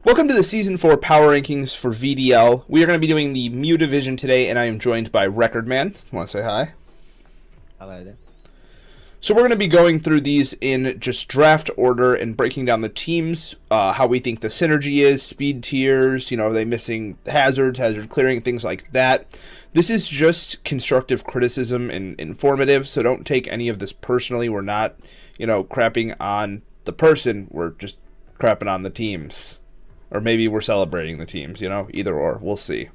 Welcome to the Season 4 Power Rankings for VDL. We are going to be doing the Mew Division today, and I am joined by Recordman. Want to say hi? Hello there. So we're going to be going through these in just draft order and breaking down the teams, how we think the synergy is, speed tiers, are they missing hazards, hazard clearing, things like that. This is just constructive criticism and informative, so don't take any of this personally. We're not, crapping on the person. We're just crapping on the teams. Or maybe we're celebrating the teams, either or. We'll see.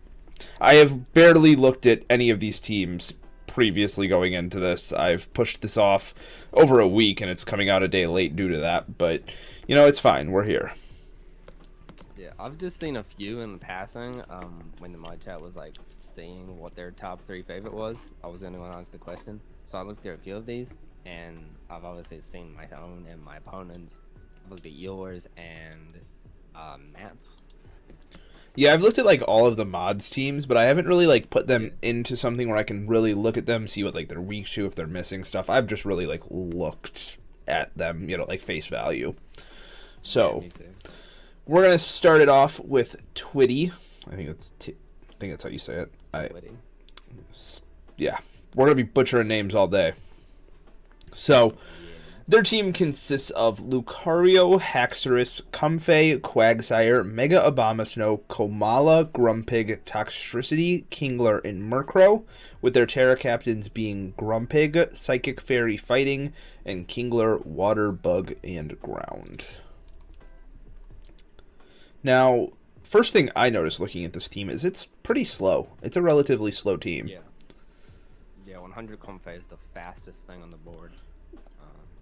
I have barely looked at any of these teams previously going into this. I've pushed this off over a week, and it's coming out a day late due to that. But, it's fine. We're here. Yeah, I've just seen a few in passing. When the mod chat was like seeing what their top 3 favorite was, I was the only one to answer the question. So I looked at a few of these, and I've obviously seen my own and my opponents. I've looked at yours and Matt's. Yeah, I've looked at all of the mods teams, but I haven't really put them into something where I can really look at them, see what they're weak to, if they're missing stuff. I've just really looked at them, face value. So Yeah, we're gonna start it off with Tiwty. I think that's how you say it. Yeah, we're gonna be butchering names all day. So. Their team consists of Lucario, Haxorus, Comfey, Quagsire, Mega Abomasnow, Komala, Grumpig, Toxtricity, Kingler, and Murkrow, with their Terra captains being Grumpig, Psychic Fairy Fighting, and Kingler, Water, Bug, and Ground. Now, first thing I noticed looking at this team is it's pretty slow. It's a relatively slow team. Yeah, 100 Comfey is the fastest thing on the board.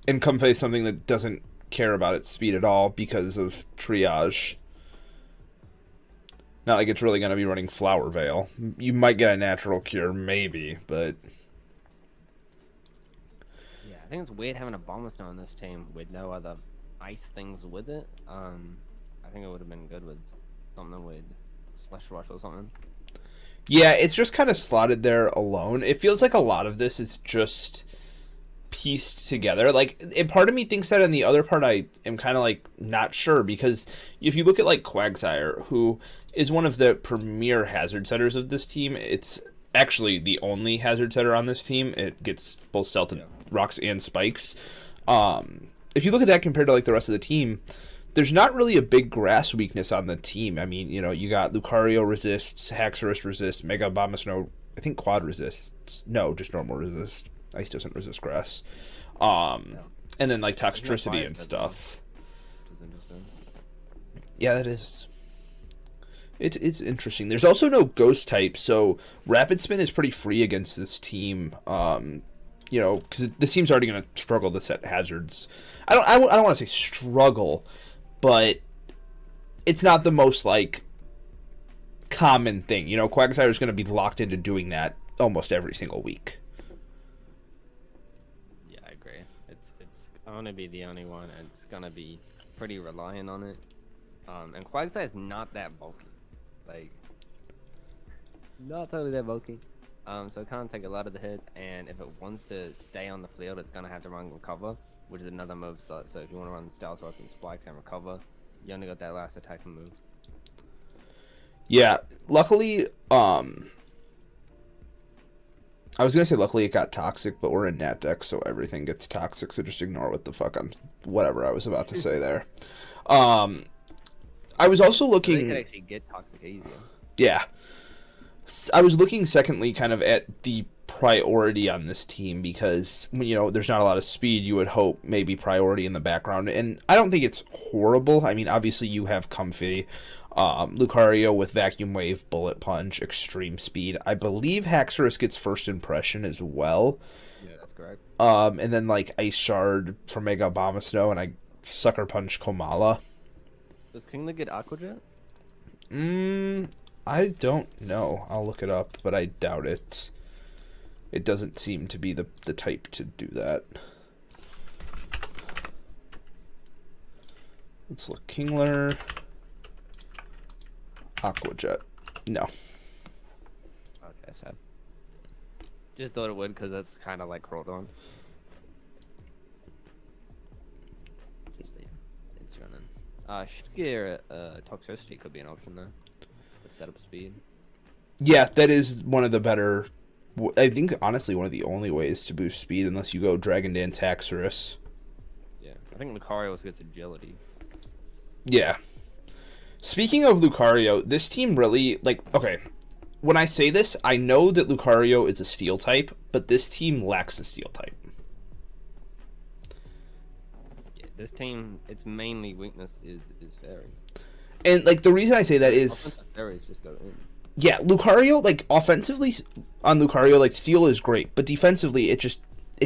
And Comfey is something that doesn't care about its speed at all because of triage. Not like it's really going to be running Flower Veil. You might get a natural cure, maybe, but... Yeah, I think it's weird having a Abomasnow on this team with no other ice things with it. I think it would have been good with something with Slush Rush or something. Yeah, it's just kind of slotted there alone. It feels like a lot of this is just pieced together. And part of me thinks that, and the other part I am kind of not sure, because if you look at Quagsire, who is one of the premier hazard setters of this team, it's actually the only hazard setter on this team. It gets both stealth rocks and spikes. If you look at that compared to the rest of the team, there's not really a big grass weakness on the team. I mean, you got Lucario resists, Haxorus resists, Mega Abomasnow, I think quad resists. No, just normal resist. Ice doesn't resist grass. And then Toxtricity and stuff. Which is interesting. Yeah, that is. It's interesting. There's also no ghost type, so Rapid Spin is pretty free against this team. Because this team's already going to struggle to set hazards. I don't want to say struggle, but it's not the most common thing. Quagsire is going to be locked into doing that almost every single week. Going to be the only one, and it's going to be pretty reliant on it. And Quagsire is not that bulky. Not totally that bulky. So it can't take a lot of the hits, and if it wants to stay on the field, it's going to have to run Recover, which is another move slot. So if you want to run Stealth Rock and Spikes and Recover, you only got that last attacking move. Yeah, luckily, I was going to say luckily it got toxic, but we're in Nat deck, so everything gets toxic, so just ignore whatever I was about to say there. I was also looking... So they could actually get toxic easier. Yeah. I was looking secondly kind of at the priority on this team because, there's not a lot of speed. You would hope maybe priority in the background, and I don't think it's horrible. I mean, obviously you have Comfey, Lucario with Vacuum Wave, Bullet Punch, Extreme Speed. I believe Haxorus gets First Impression as well. Yeah, that's correct. And then Ice Shard for Mega Abomasnow, and I Sucker Punch Komala. Does Kingler get Aqua Jet? I don't know. I'll look it up, but I doubt it. It doesn't seem to be the type to do that. Let's look. Kingler. Aqua Jet. No. Okay, sad. Just thought it would because that's kind of like Crawdon. Just it's running. Should get toxicity could be an option though. The setup speed. Yeah, that is one of the better. I think honestly one of the only ways to boost speed, unless you go Dragon Dance Haxorus. Yeah, I think Lucario also gets agility. Yeah. Speaking of Lucario, this team really okay. When I say this, I know that Lucario is a steel type, but this team lacks a steel type. Yeah, this team, its mainly weakness is fairy. And the reason I say that is fairies just go in. Yeah, Lucario, offensively on Lucario, steel is great, but defensively it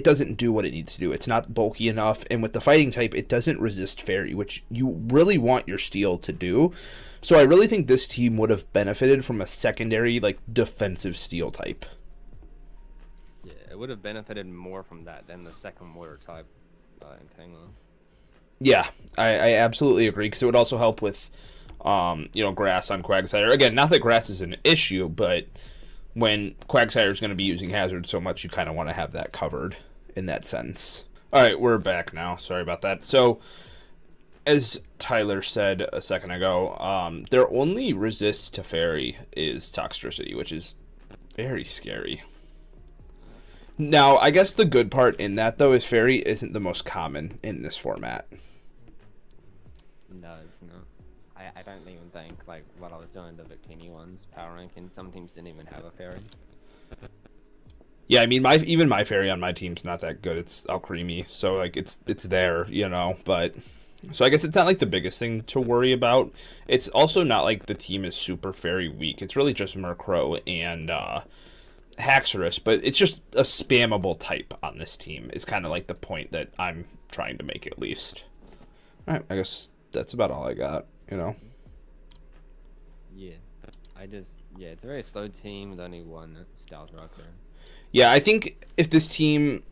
doesn't do what it needs to do. It's not bulky enough, and with the fighting type, it doesn't resist fairy, which you really want your steel to do. So I really think this team would have benefited from a secondary, defensive steel type. Yeah, it would have benefited more from that than the second water type Entangler. Yeah, I absolutely agree, because it would also help with, grass on Quagsire. Again, not that grass is an issue, but when Quagsire is going to be using Hazard so much, you kind of want to have that covered in that sense. All right, we're back now. Sorry about that. So, as Tyler said a second ago, their only resist to fairy is Toxtricity, which is very scary. Now, I guess the good part in that, though, is fairy isn't the most common in this format. No, it's not. I don't even think, what I was doing the Victini ones, power ranking, some teams didn't even have a fairy. Yeah, I mean, even my fairy on my team's not that good. It's Alcremie, so, it's there, but... So I guess it's not, the biggest thing to worry about. It's also not the team is super fairy weak. It's really just Murkrow and, Haxorus, but it's just a spammable type on this team is kind of the point that I'm trying to make, at least. All right, I guess that's about all I got, Yeah. It's a very slow team with only one Stealth Rocker. Yeah, I think if this team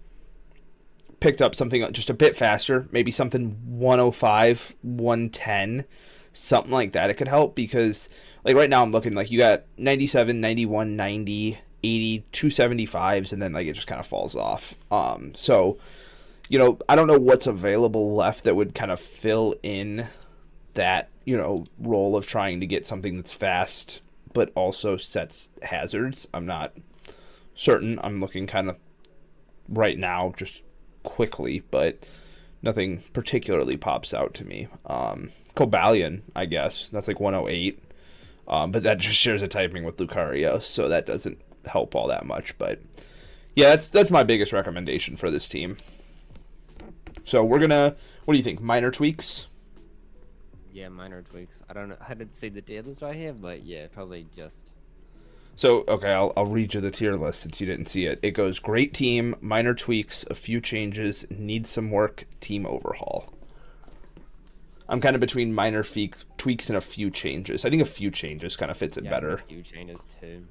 picked up something just a bit faster, maybe something 105, 110, something like that, it could help, because right now I'm looking you got 97, 91, 90, 80, 275s, and then it just kind of falls off. So, I don't know what's available left that would kind of fill in that, role of trying to get something that's fast but also sets hazards. I'm not certain. I'm looking kind of right now just quickly, but nothing particularly pops out to me. Cobalion, I guess. That's 108. But that just shares a typing with Lucario, so that doesn't help all that much. But yeah, that's my biggest recommendation for this team. So we're gonna, what do you think? Minor tweaks? Yeah, minor tweaks. I don't know. I didn't see the tier list right here, but yeah, probably just. So, okay, I'll read you the tier list since you didn't see it. It goes great team, minor tweaks, a few changes, needs some work, team overhaul. I'm kind of between minor tweaks and a few changes. I think a few changes kind of fits it better. A few changes too.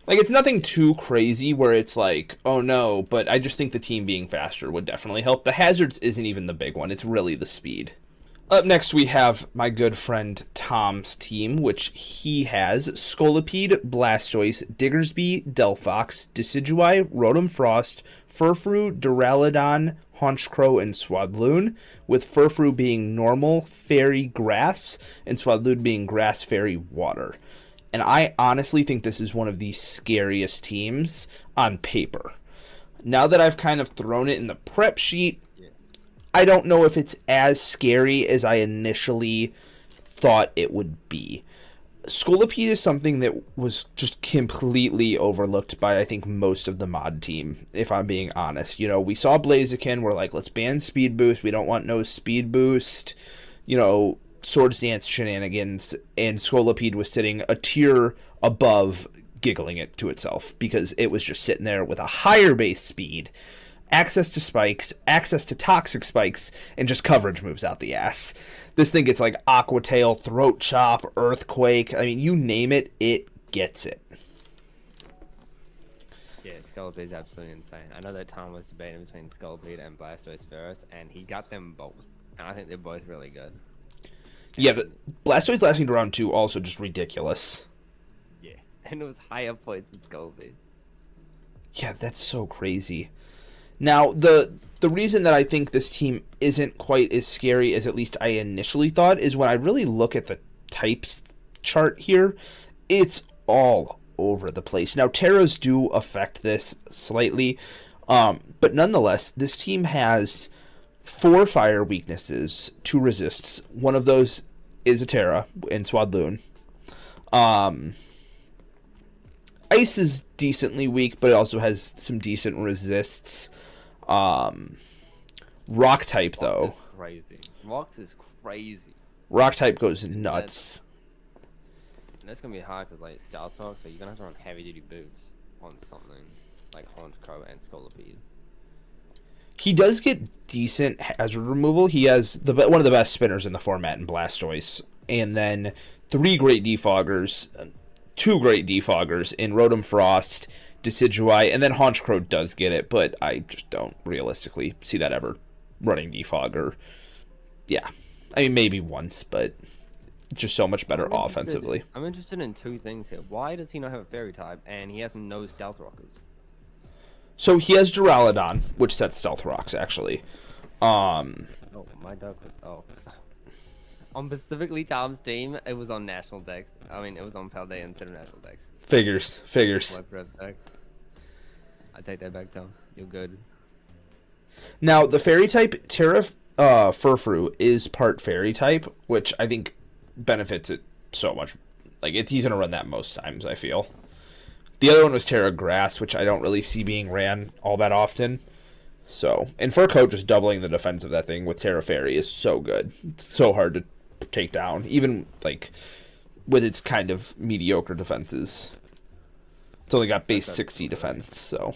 It's nothing too crazy where it's oh no, but I just think the team being faster would definitely help. The hazards isn't even the big one. It's really the speed. Up next, we have my good friend Tom's team, which he has Scolipede, Blastoise, Diggersby, Delphox, Decidueye, Rotom Frost, Furfrou, Duraludon, Honchkrow, and Swadloon, with Furfrou being normal fairy grass and Swadloon being grass fairy water. And I honestly think this is one of the scariest teams on paper. Now that I've kind of thrown it in the prep sheet, I don't know if it's as scary as I initially thought it would be. Scolipede is something that was just completely overlooked by, I think, most of the mod team, if I'm being honest. We saw Blaziken, we're let's ban Speed Boost, we don't want no Speed Boost, Swords Dance shenanigans, and Scolipede was sitting a tier above, giggling it to itself, because it was just sitting there with a higher base speed, access to spikes, access to toxic spikes, and just coverage moves out the ass. This thing gets Aqua Tail, Throat Chop, Earthquake. I mean, you name it, it gets it. Yeah, Scolipede is absolutely insane. I know that Tom was debating between Scolipede and Blastoise first, and he got them both. And I think they're both really good. Yeah, the Blastoise lasting to round 2 also just ridiculous. Yeah, and it was higher points than Scolipede. Yeah, that's so crazy. Now, the reason that I think this team isn't quite as scary as at least I initially thought is when I really look at the types chart here, it's all over the place. Now, Terras do affect this slightly, but nonetheless, this team has 4 fire weaknesses, 2 resists. One of those is a Terra in Swadloon. Ice is decently weak, but it also has some decent resists. Rock type, though. Crazy. Rocks is crazy. Rock type goes nuts. That's gonna be hard because like Stealth Rock, so you're gonna have to run heavy duty boots on something like Horned Crow and Scolipede. He does get decent hazard removal. He has one of the best spinners in the format in Blastoise, and then 3 great defoggers, 2 great defoggers in Rotom Frost, Decidueye, and then Haunch Crow does get it, but I just don't realistically see that ever running defogger. Yeah, I mean maybe once, but just so much better offensively. I'm interested in 2 things here. Why does he not have a Fairy type, and he has no Stealth Rockers? So he has Duraludon, which sets Stealth Rocks, actually. Oh, my dog was... Oh. On specifically Tom's team, it was on National Dex. I mean, it was on Paldea instead of National Dex. Figures. I take that back, Tom. You're good. Now, the Fairy type, Terra Furfrou is part Fairy type, which I think benefits it so much. Like, he's going to run that most times, I feel. The other one was Terra Grass, which I don't really see being ran all that often. So, and Fur Coat just doubling the defense of that thing with Terra Fairy is so good. It's so hard to take down, even, like, with its kind of mediocre defenses. It's only got base 60 defense, so...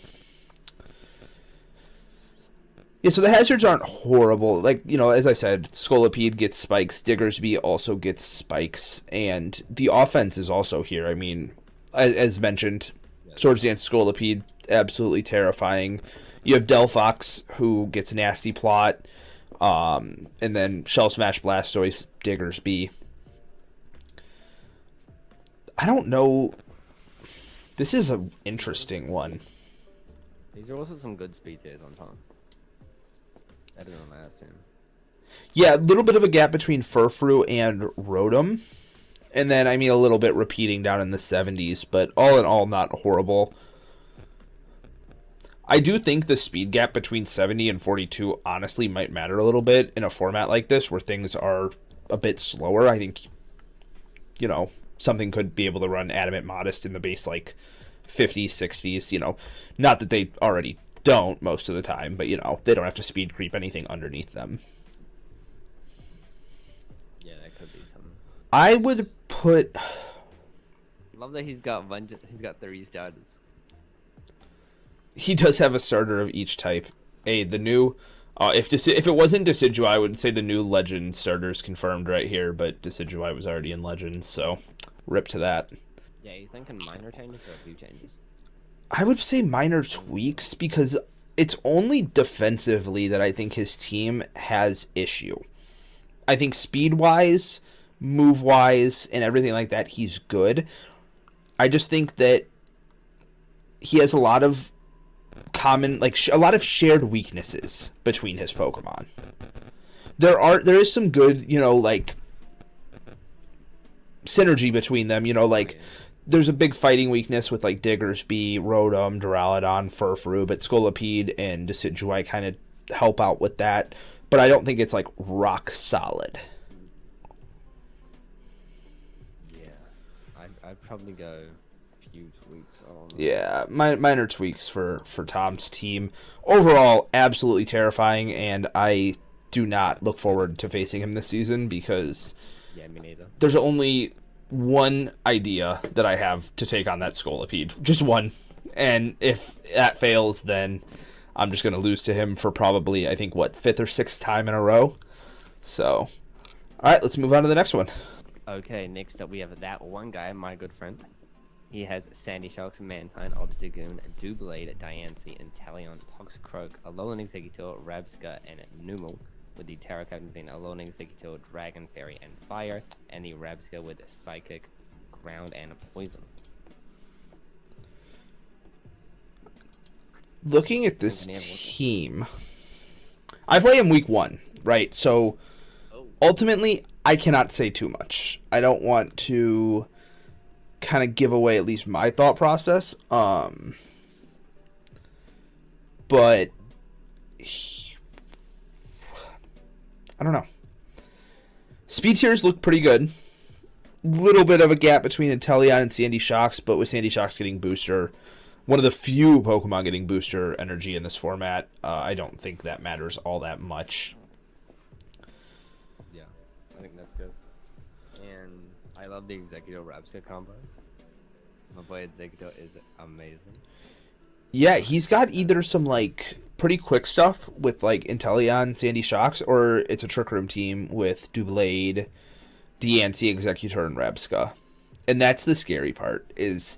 Yeah, so the hazards aren't horrible. Like, you know, as I said, Scolipede gets spikes, Diggersby also gets spikes, and the offense is also here. I mean, as mentioned, Swords Dance Scolipede, absolutely terrifying. You have Delphox, who gets a nasty plot, and then Shell Smash Blastoise, Diggersby. I don't know. This is an interesting one. These are also some good speed tiers on Tom. Better than last team. Yeah, a little bit of a gap between Furfrou and Rotom. And then, I mean, a little bit repeating down in the 70s, but all in all, not horrible. I do think the speed gap between 70 and 42 honestly might matter a little bit in a format like this where things are a bit slower. I think, you know, something could be able to run Adamant Modest in the base like 50s, 60s, you know. Not that they already don't most of the time, but, you know, they don't have to speed creep anything underneath them. Yeah, that could be something. I would put... Love that he's got 3 starters. He does have a starter of each type. Hey, the new... if it wasn't Decidueye, I would say the new Legend starter's confirmed right here, but Decidueye was already in Legends, so rip to that. Yeah, you thinking minor changes or a few changes? I would say minor tweaks, because it's only defensively that I think his team has issue. I think speed-wise, move-wise, and everything like that, he's good. I just think that he has a lot of common, like, a lot of shared weaknesses between his Pokemon. There is some good, you know, like, synergy between them, you know, like, there's a big fighting weakness with, like, Diggersby, Rotom, Duraludon, Furfrou, but Scolipede and Decidueye kind of help out with that, but I don't think it's, like, rock solid. Yeah, I'd probably go a few tweaks on... Yeah, minor tweaks for Tom's team. Overall, absolutely terrifying, and I do not look forward to facing him this season because... Yeah, me neither. There's only one idea that I have to take on that Scolipede. Just one. And if that fails, then I'm just going to lose to him for probably, I think, 5th or 6th time in a row. So, alright, let's move on to the next one. Okay, next up we have ThatOneGuy, my good friend. He has Sandy Sharks, Mantine, Obstagoon, Doublade, Diancie, Inteleon, Toxicroak, Alolan Exeggutor, Rabsca, and Numel, with the Terra Captain being Alolan Exeggutor, Dragon, Fairy, and Fire, and the Rabsca with Psychic, Ground, and Poison. looking at this team, I play him week 1, right? So ultimately, I cannot say too much. I don't want to kind of give away at least my thought process. But I don't know. Speed tiers look pretty good. Little bit of a gap between Inteleon and Sandy Shocks, but with Sandy Shocks getting booster, one of the few Pokemon getting booster energy in this format, I don't think that matters all that much. Yeah, I think that's good. And I love the Executor Rapsir combo. My boy Executor is amazing. Yeah, he's got either some like pretty quick stuff with like Inteleon, Sandy Shocks, or it's a Trick Room team with Doublade, Diancie, Executor, and Rabsca. And that's the scary part, is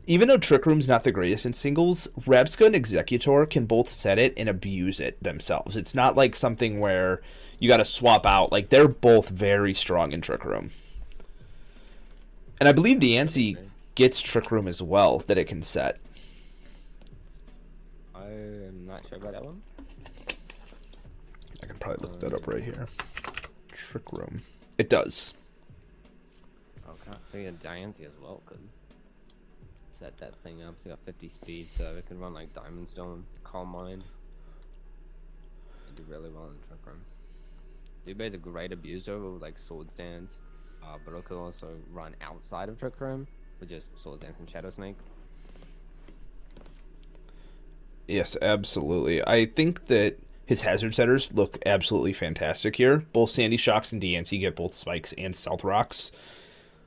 even though Trick Room's not the greatest in singles, Rabsca and Executor can both set it and abuse it themselves. It's not like something where you gotta swap out. Like, they're both very strong in Trick Room. And I believe Diancie gets Trick Room as well that it can set. I'm not sure about that one. I can probably look that up right here. Trick Room. It does. Okay, so yeah, Diancie as well could set that thing up. It's got 50 speed, so it can run like Diamond Stone, Calm Mind. It do really well in Trick Room. Dube's a great abuser with like Sword Stance, but it could also run outside of Trick Room with just Sword Dance and Shadow Snake. Yes, absolutely. I think that his hazard setters look absolutely fantastic here. Both Sandy Shocks and Diancie get both Spikes and Stealth Rocks.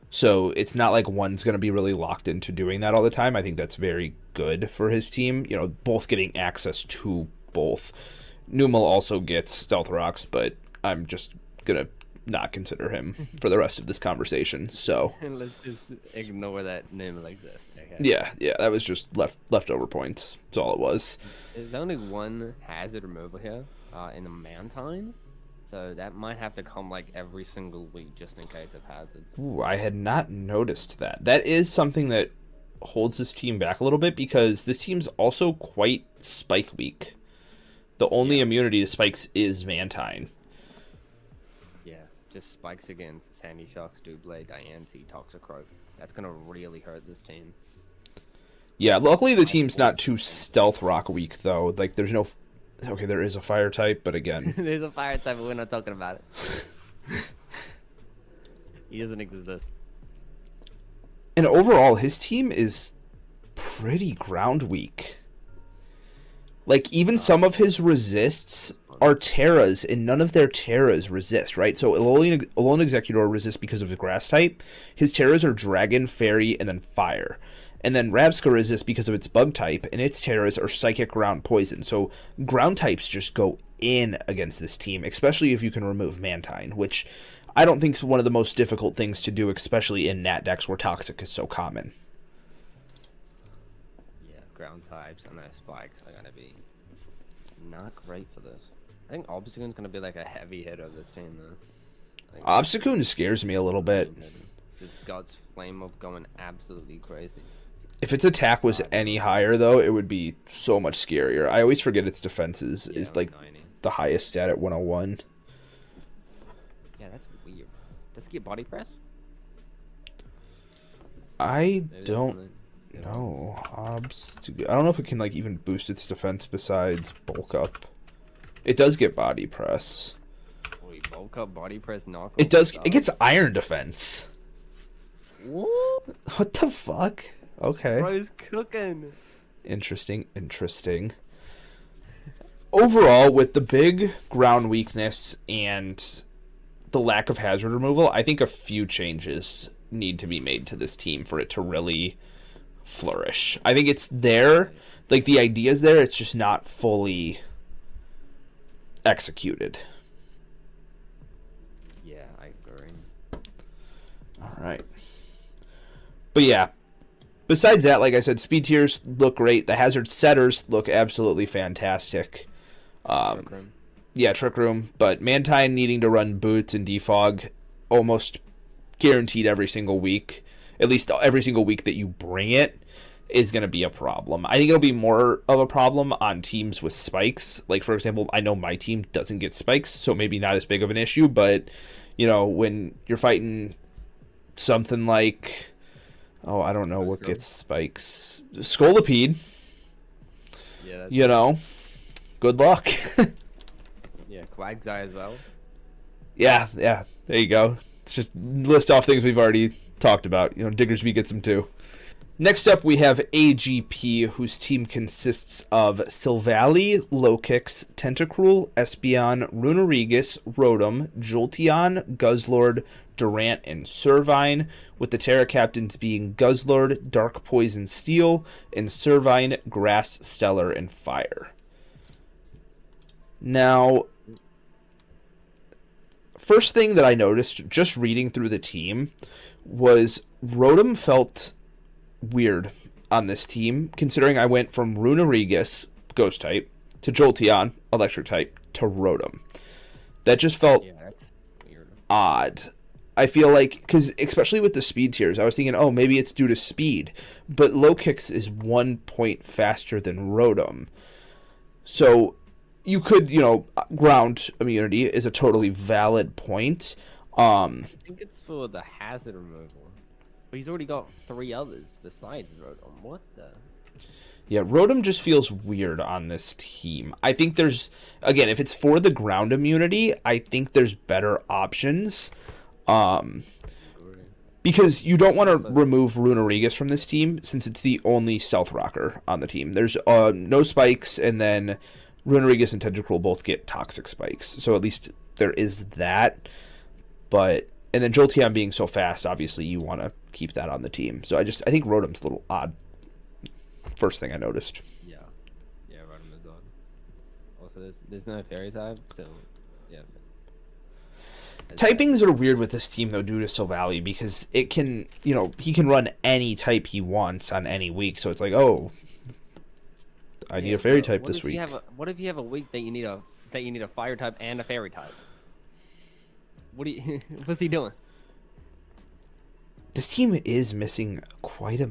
So it's not like one's going to be really locked into doing that all the time. I think that's very good for his team. You know, both getting access to both. Numal also gets Stealth Rocks, but I'm just going to not consider him for the rest of this conversation. So Let's just ignore that Numal exists. Okay? yeah, that was just leftover points. That's all it was. There's only one hazard removal here in the Mantine, so that might have to come like every single week just in case of hazards. Ooh, I had not noticed that. That is something that holds this team back a little bit, because this team's also quite Spike weak. The only immunity to Spikes is Mantine. Yeah, just Spikes against Sandy Shocks, Doublade, Diancie, Toxicroak. That's gonna really hurt this team. Yeah, luckily the team's not too Stealth Rock weak, though. Like, there's no... Okay, there is a Fire type, but again... There's a Fire type, but we're not talking about it. He doesn't exist. And overall, his team is pretty ground weak. Like, even some of his resists are Terras, and none of their Terras resist, right? So Alolan Executor resists because of the Grass type. His Terras are Dragon, Fairy, and then Fire. And then Rabsca resists because of its Bug type, and its Terras are Psychic, Ground, Poison. So ground types just go in against this team, especially if you can remove Mantine, which I don't think is one of the most difficult things to do, especially in Nat decks where Toxic is so common. Yeah, ground types and their Spikes are gonna be not great for this. I think Obstagoon's gonna be like a heavy hitter of this team, though. Obstagoon scares me a little bit. Just Guts Flame Up going absolutely crazy. If its attack was any higher, though, it would be so much scarier. I always forget its defenses is like 90. the highest stat at 101. Yeah, that's weird. Does it get Body Press? I don't know. I don't know if it can like even boost its defense besides bulk up. It does get Body Press. Wait, bulk up, Body Press, knock. It does. It gets Iron Defense. What? What the fuck? Okay. Bro's cooking. Interesting. Overall, with the big ground weakness and the lack of hazard removal, I think a few changes need to be made to this team for it to really flourish. I think it's there. Like, the idea's there. It's just not fully executed. Yeah, I agree. All right. But yeah, besides that, like I said, speed tiers look great. The hazard setters look absolutely fantastic. Trick Room. Yeah, Trick Room. But Mantine needing to run Boots and Defog almost guaranteed every single week. At least every single week that you bring it. is going to be a problem. I think it'll be more of a problem on teams with spikes. Like, for example, I know my team doesn't get spikes, so maybe not as big of an issue, but, you know, when you're fighting something like, oh, I don't know what gets spikes. Scolipede. Yeah. You know, good luck. Yeah, Quagsire as well. Yeah, there you go. It's just list off things we've already talked about. You know, Diggersby gets them too. Next up, we have AGP, whose team consists of Silvally, Lokix, Tentacruel, Espeon, Runerigus, Rotom, Jolteon, Guzzlord, Durant, and Servine, with the Terra captains being Guzzlord, Dark Poison Steel, and Servine, Grass, Stellar, and Fire. Now, first thing that I noticed just reading through the team was Rotom felt weird on this team, considering I went from Runerigus, Ghost type, to Jolteon, Electric type, to Rotom. That just felt that's weird. Odd. I feel like, because especially with the speed tiers, I was thinking, oh, maybe it's due to speed, but Lokix is 1 point faster than Rotom. So you could, you know, ground immunity is a totally valid point. I think it's for the hazard removal. But he's already got 3 others besides Rotom. What the? Yeah, Rotom just feels weird on this team. I think there's, again, if it's for the ground immunity, I think there's better options. Because you don't want to remove Runerigus from this team, since it's the only Stealth Rocker on the team. There's no spikes, and then Runerigus and Tentacruel both get toxic spikes. So at least there is that. But, and then Jolteon being so fast, obviously you want to keep that on the team. So I think Rotom's a little odd. First thing I noticed. Yeah, Rotom is odd. Also, there's no fairy type, so yeah. Typings are weird with this team though, due to Silvally, because it can, you know, he can run any type he wants on any week. So it's like, oh, I need a fairy type this week. What if you have a week that you need a fire type and a fairy type? What's he doing? This team is missing quite a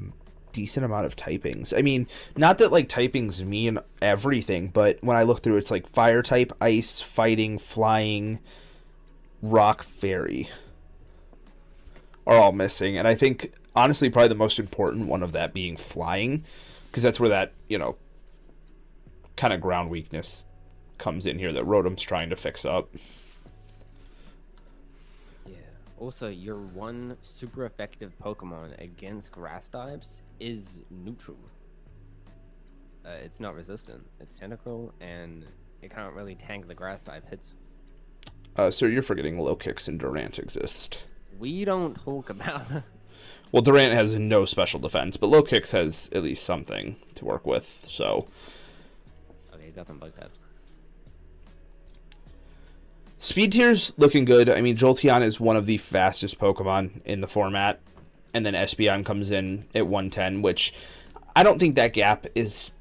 decent amount of typings. I mean, not that like typings mean everything, but when I look through, it's like fire type, ice, fighting, flying, rock, fairy are all missing. And I think honestly probably the most important one of that being flying, because that's where that, you know, kind of ground weakness comes in here that Rotom's trying to fix up. Also, your one super effective Pokemon against grass types is neutral. It's not resistant. It's Tentacruel, and it can't really tank the grass type hits. Sir, you're forgetting Lokix and Durant exist. We don't talk about. Well, Durant has no special defense, but Lokix has at least something to work with. So. Okay, he's got some bug types. Speed tier's looking good. I mean, Jolteon is one of the fastest Pokemon in the format. And then Espeon comes in at 110, which I don't think that gap is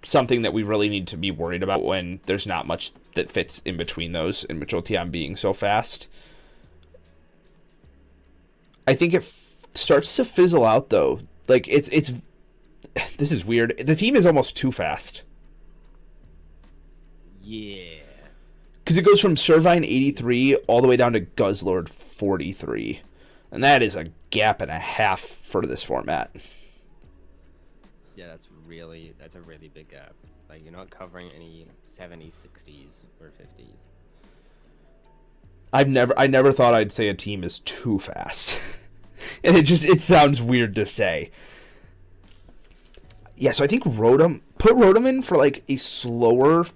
something that we really need to be worried about when there's not much that fits in between those, and with Jolteon being so fast. I think it starts to fizzle out, though. Like, it's this is weird. The team is almost too fast. Yeah. Because it goes from Servine 83 all the way down to Guzzlord 43. And that is a gap and a half for this format. Yeah, that's a really big gap. Like, you're not covering any 70s, 60s, or 50s. I never thought I'd say a team is too fast. And it sounds weird to say. Yeah, so I think put Rotom in for like a slower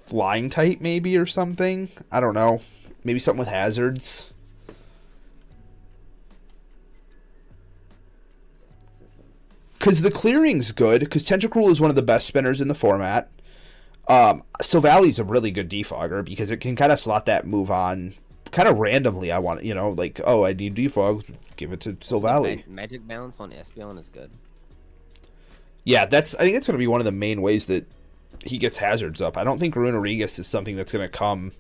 flying type maybe or something. I don't know. Maybe something with hazards. Because the clearing's good, because Tentacruel is one of the best spinners in the format. Silvally's a really good defogger, because it can kind of slot that move on kind of randomly. I want, you know, like, oh, I need defog, give it to Silvally. Magic bounce on Espeon is good. Yeah, I think that's going to be one of the main ways that he gets hazards up. I don't think Runerigus is something that's going to come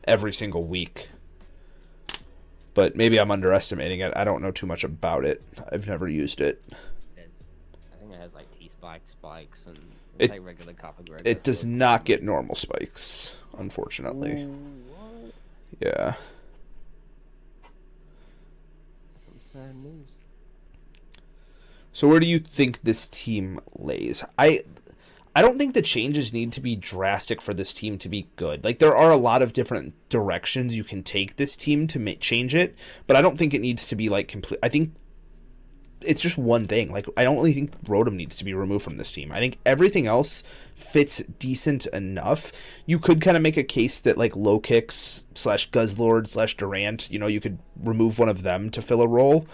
every single week. But maybe I'm underestimating it. I don't know too much about it. I've never used it. I think it has like spikes, and It- take regular copper grade. It does not get normal spikes, unfortunately. What? Yeah. That's some sad news. So where do you think this team lays? I don't think the changes need to be drastic for this team to be good. Like, there are a lot of different directions you can take this team to change it, but I don't think it needs to be, like, complete. I think it's just one thing. Like, I don't really think Rotom needs to be removed from this team. I think everything else fits decent enough. You could kind of make a case that, like, Low Kicks / Guzzlord / Durant, you could remove one of them to fill a role.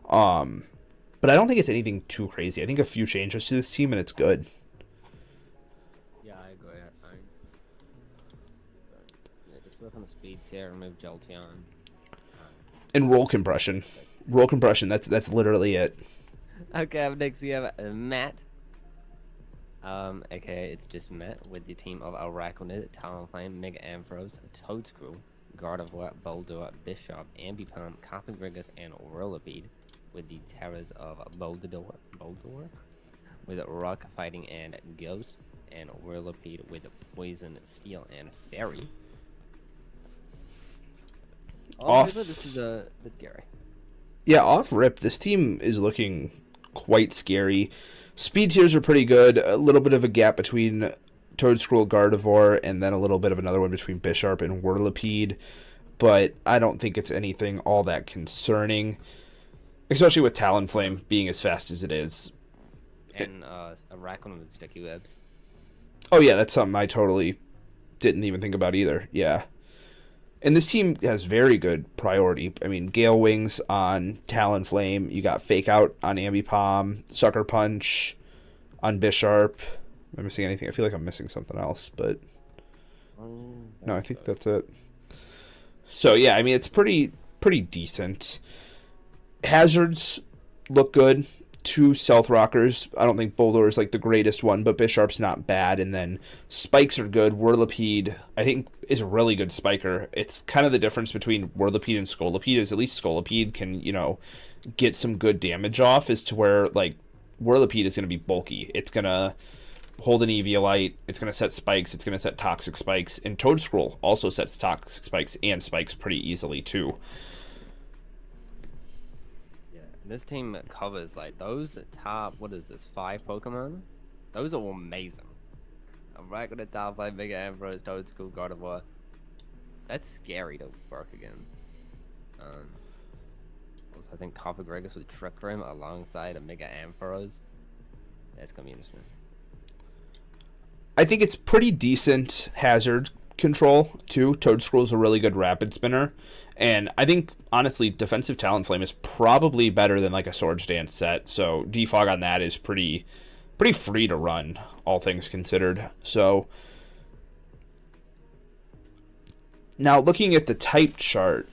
But I don't think it's anything too crazy. I think a few changes to this team and it's good. Yeah, I agree. Yeah, just work on the speeds here, remove Jolteon. And roll compression. Roll compression, that's literally it. Okay, up next we have Matt. Okay, it's just Matt with the team of Araquanid, Talonflame, Mega Ampharos, Toedscrew, Gardevoir, Boulder, Bishop, Ambipom, Coppergrigus, and Whirlipede, with the terrors of Boulder, with Rock Fighting and Ghost, and Whirlipede with Poison, Steel, and Fairy. Off. This is a bit scary. Yeah, off rip, this team is looking quite scary. Speed tiers are pretty good. A little bit of a gap between Toedscruel, Gardevoir, and then a little bit of another one between Bisharp and Whirlipede. But I don't think it's anything all that concerning, especially with Talonflame being as fast as it is. And Araquanid with Sticky Webs. Oh yeah, that's something I totally didn't even think about either. Yeah. And this team has very good priority. I mean, Gale Wings on Talonflame. You got Fake Out on Ambipom. Sucker Punch on Bisharp. Am I missing anything? I feel like I'm missing something else, but no, I think that's it. So yeah, I mean, it's pretty decent. Hazards look good. 2 Stealth Rockers. I don't think Boulder is like the greatest one, but Bisharp's not bad. And then Spikes are good. Whirlipede, I think, is a really good spiker. It's kind of the difference between Whirlipede and Scolipede is at least Scolipede can, get some good damage off, as to where, like, Whirlipede is going to be bulky. It's going to hold an Eviolite. It's going to set spikes. It's going to set toxic spikes. And Toedscruel also sets toxic spikes and spikes pretty easily, too. This team covers like those top, 5 Pokemon? Those are amazing. I'm right with the top 5 Mega Ampharos, Toedscruel, Gardevoir. That's scary to work against. Also, I think Coppergrigus with Trick Room alongside a Mega Ampharos. That's gonna be interesting. I think it's pretty decent hazard control, too. Toedscruel's a really good rapid spinner. And I think, honestly, defensive Talonflame is probably better than, like, a Swords Dance set. So defog on that is pretty free to run, all things considered. So now looking at the type chart,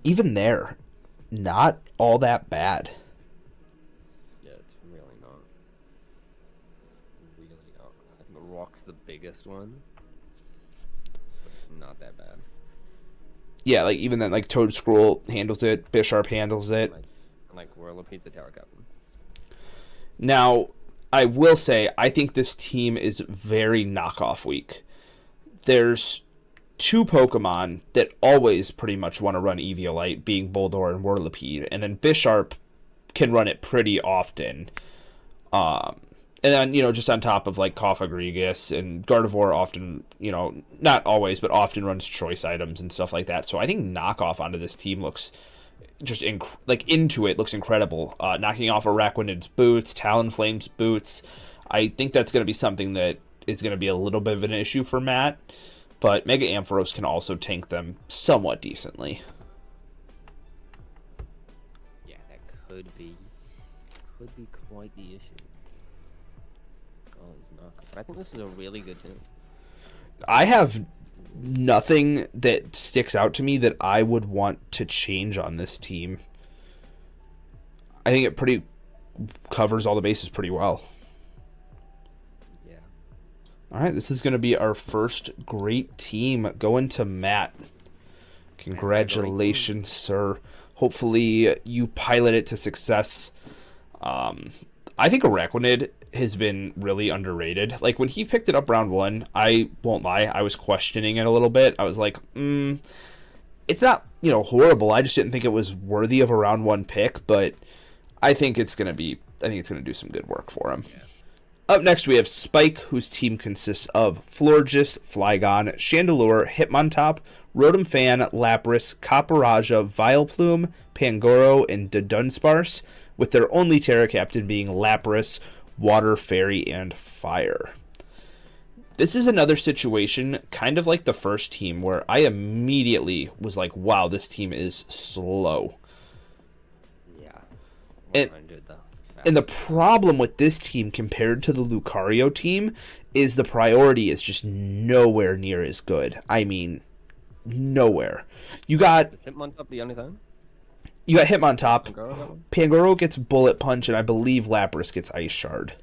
even there, not all that bad. Yeah, it's really not. I think Rock's the biggest one. But it's not that bad. Yeah, like, even then, like, Toedscruel handles it, Bisharp handles it. Like Whirlipede's a Terra Captain. Now, I will say, I think this team is very knockoff weak. There's 2 Pokemon that always pretty much want to run Eviolite, being Boulder and Whirlipede, and then Bisharp can run it pretty often. And then, just on top of, like, Cofagrigus, and Gardevoir often, not always, but often runs choice items and stuff like that. So I think knockoff onto this team looks just, looks incredible. Knocking off Araquanid's boots, Talonflame's boots. I think that's going to be something that is going to be a little bit of an issue for Matt. But Mega Ampharos can also tank them somewhat decently. Yeah, that could be quite the issue. But I think this is a really good team. I have nothing that sticks out to me that I would want to change on this team. I think it pretty covers all the bases pretty well. Yeah. All right, this is going to be our first great team going to Matt. Congratulations, sir. Hopefully you pilot it to success. I think Araquanid has been really underrated. Like, when he picked it up round 1, I won't lie, I was questioning it a little bit. I was like, it's not, horrible. I just didn't think it was worthy of a round 1 pick, but I think it's going to do some good work for him. Yeah. Up next, we have Spike, whose team consists of Florges, Flygon, Chandelure, Hitmontop, Rotom Fan, Lapras, Copperajah, Vileplume, Pangoro, and Dunsparce, with their only Terra Captain being Lapras, Water, Fairy, and Fire. This is another situation, kind of like the first team, where I immediately was like, wow, this team is slow. Yeah. And the problem with this team compared to the Lucario team is the priority is just nowhere near as good. I mean, nowhere. You got... Is Hitmontop the only thing? You got Hitmontop. Pangoro gets Bullet Punch, and I believe Lapras gets Ice Shard.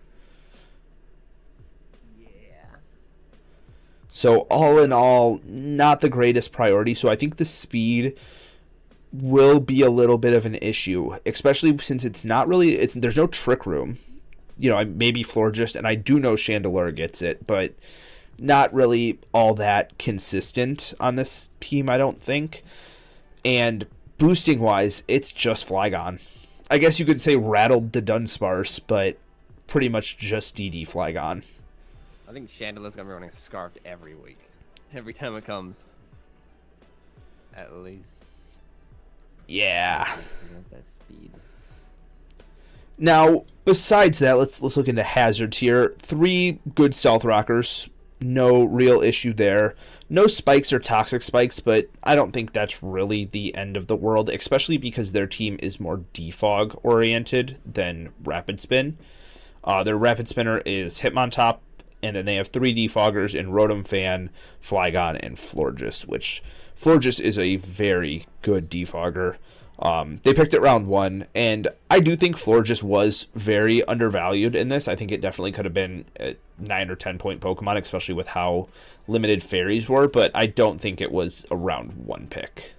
Yeah. So all in all, not the greatest priority. So I think the speed will be a little bit of an issue, especially since it's not really, there's no Trick Room. Maybe Florges, and I do know Chandelure gets it, but not really all that consistent on this team, I don't think. And boosting wise, it's just Flygon. I guess you could say rattled the Dunsparce, but pretty much just DD Flygon. I think Chandelure's gonna be running Scarfed every week. Every time it comes. At least. Yeah. That speed. Now, besides that, let's look into hazards here. 3 good Stealth Rockers. No real issue there. No spikes or toxic spikes, but I don't think that's really the end of the world, especially because their team is more defog oriented than Rapid Spin. Their Rapid Spinner is Hitmontop, and then they have 3 defoggers in Rotom Fan, Flygon, and Florges, which Florges is a very good defogger. They picked it round 1, and I do think Florges was very undervalued in this. I think it definitely could have been a 9 or 10 point Pokemon, especially with how limited fairies were, but I don't think it was a round 1 pick.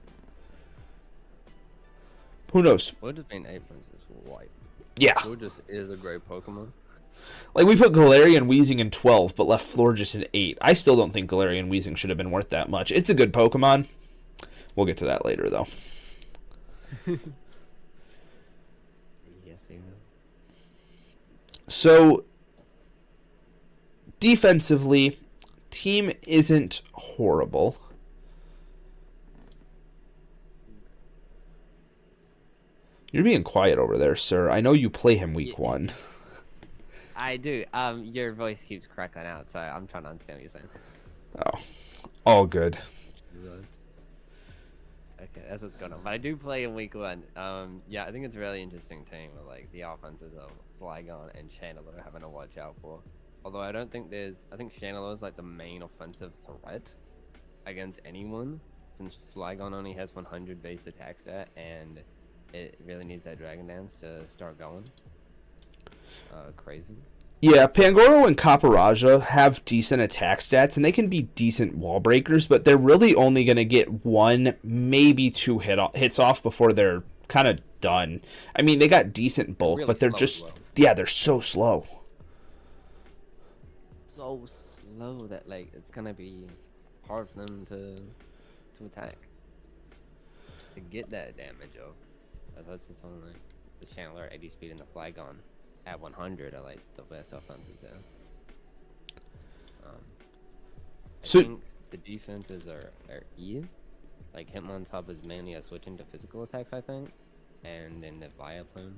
Who knows? Florges being 8 points is white. Yeah. Florges is a great Pokemon. Like, we put Galarian Weezing in 12, but left Florges in 8. I still don't think Galarian Weezing should have been worth that much. It's a good Pokemon. We'll get to that later, though. Yes, you know. So, defensively, team isn't horrible. You're being quiet over there, sir. I know you play him week 1. I do. Your voice keeps crackling out, so I'm trying to understand what you're saying. Oh, all good. Okay, that's what's going on. But I do play in week 1. Yeah, I think it's a really interesting team with like the offenses of Flygon and Chandelure having to watch out for. Although I think Chandelure is like the main offensive threat against anyone, since Flygon only has 100 base attack stat, and it really needs that Dragon Dance to start going. Crazy. Yeah, Pangoro and Copperajah have decent attack stats, and they can be decent wall breakers, but they're really only going to get 1, maybe 2 hits off before they're kind of done. I mean, they got decent bulk, really, but they're just... Yeah, they're so slow. So slow that, like, it's going to be hard for them to attack. To get that damage off. Unless it's on, like, the Chandelure 80 speed and the Flygon at 100 are like the best offenses there. I think the defenses are E. Like Hitmontop is mainly a switching to physical attacks, I think, and then the Vileplume.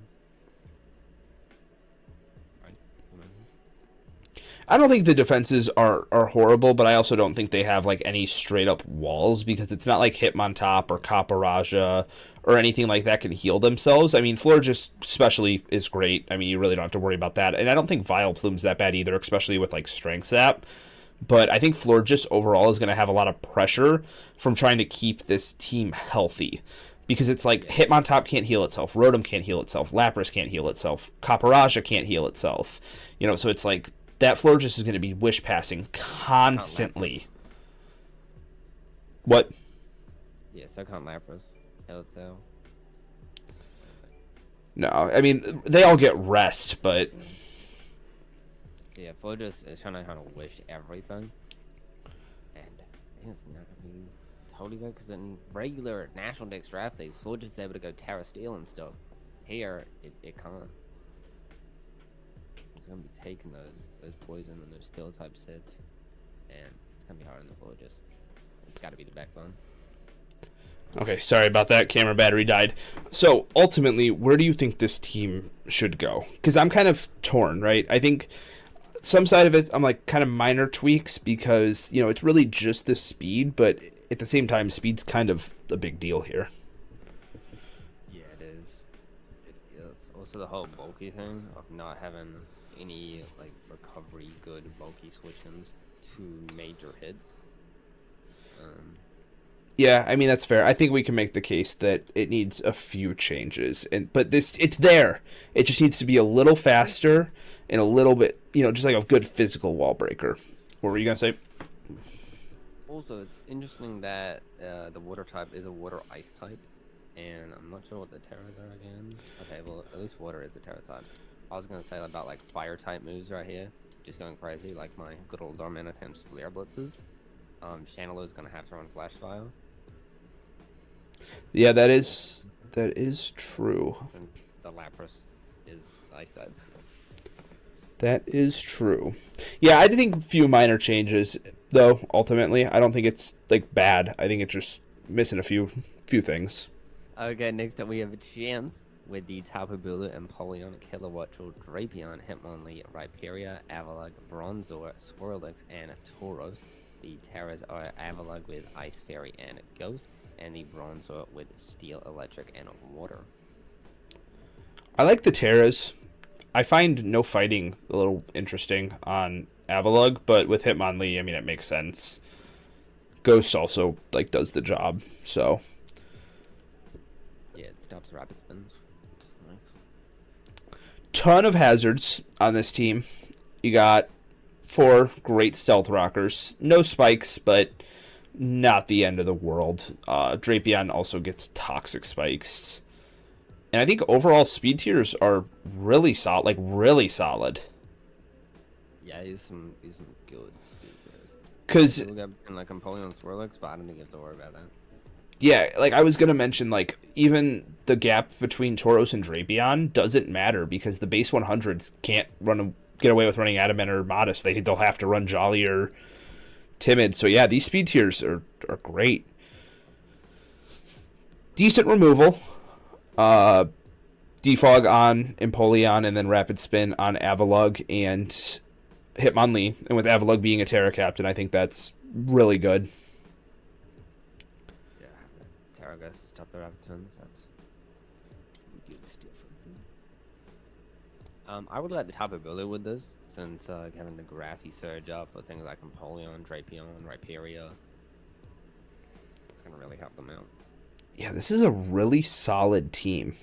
I don't think the defenses are horrible, but I also don't think they have like any straight up walls, because it's not like Hitmontop or Copperajah or anything like that can heal themselves. I mean, Florges especially is great. I mean, you really don't have to worry about that. And I don't think Vileplume's that bad either, especially with like Strength Sap. But I think Florges overall is going to have a lot of pressure from trying to keep this team healthy. Because it's like Hitmontop can't heal itself, Rotom can't heal itself, Lapras can't heal itself, Copperajah can't heal itself. You know, so it's like that Florges is going to be wish passing constantly. What? Yeah, so can't Lapras heal itself. No, I mean they all get rest, but So yeah, Florges is trying to wish everything, and I think it's not gonna be totally good because in regular National Dex draft days, Florges is able to go Terra Steel and stuff. Here, it can't. It's gonna be taking those poison and those steel type sets, and it's gonna be hard on the Florges. It's got to be the backbone. okay, sorry about that. Camera battery died. So ultimately, where do you think this team should go? Because I'm kind of torn, right? I think some side of it, I'm like kind of minor tweaks because, you know, it's really just the speed, but at the same time, speed's kind of a big deal here. Yeah, it is. It is. Also, the whole bulky thing of not having any like recovery good bulky switch-ins to major hits. Yeah, I mean that's fair. I think we can make the case that it needs a few changes, but it's there. It just needs to be a little faster and a little bit, you know, just like a good physical wall breaker. What were you gonna say? Also, it's interesting that the water type is a water ice type, and I'm not sure what the terras are again. Okay, well at least water is a terra type. I was gonna say about like fire type moves right here, just going crazy like my good old Dorman attempts flare blitzes. Channeler's gonna have to run flash fire. Yeah, that is true. Since the Lapras is ice type. That is true. Yeah, I think a few minor changes though. Ultimately, I don't think it's like bad. I think it's just missing a few things. Okay, next up we have Chants with the Tapu Bulu, Empoleon, Kilowattrel, Drapion, Hitmonlee, Rhyperior, Avalugg, Bronzor, Swirlix, and Tauros. The Terras are Avalugg with Ice Fairy and Ghost, and the Bronzor with Steel, Electric, and Water. I like the Terras. I find no fighting a little interesting on Avalugg, but with Hitmonlee, I mean, it makes sense. Ghost also like does the job, so. Yeah, it stops rapid spins, which is nice. Ton of hazards on this team. You got 4 great stealth rockers. No spikes, but not the end of the world. Drapion also gets toxic spikes. And I think overall speed tiers are really solid, like really solid. Yeah, he's some good speed tiers. Because like Empoleon and Swirlix, but I don't think you have to worry about that. yeah, like I was gonna mention, like even the gap between Tauros and Drapion doesn't matter because the base 100s can't get away with running Adamant or Modest. They'll have to run Jolly or Timid. So yeah, these speed tiers are great. Decent removal. Defog on Empoleon and then Rapid Spin on Avalugg and Hitmonlee. And with Avalugg being a Terra Captain, I think that's really good. Yeah, Terra goes to stop the Rapid Spins. That's good stuff. I would like the Tapu Bulu with this, since having the grassy surge up for things like Empoleon, Drapion, Rhyperior. It's going to really help them out. Yeah, this is a really solid team.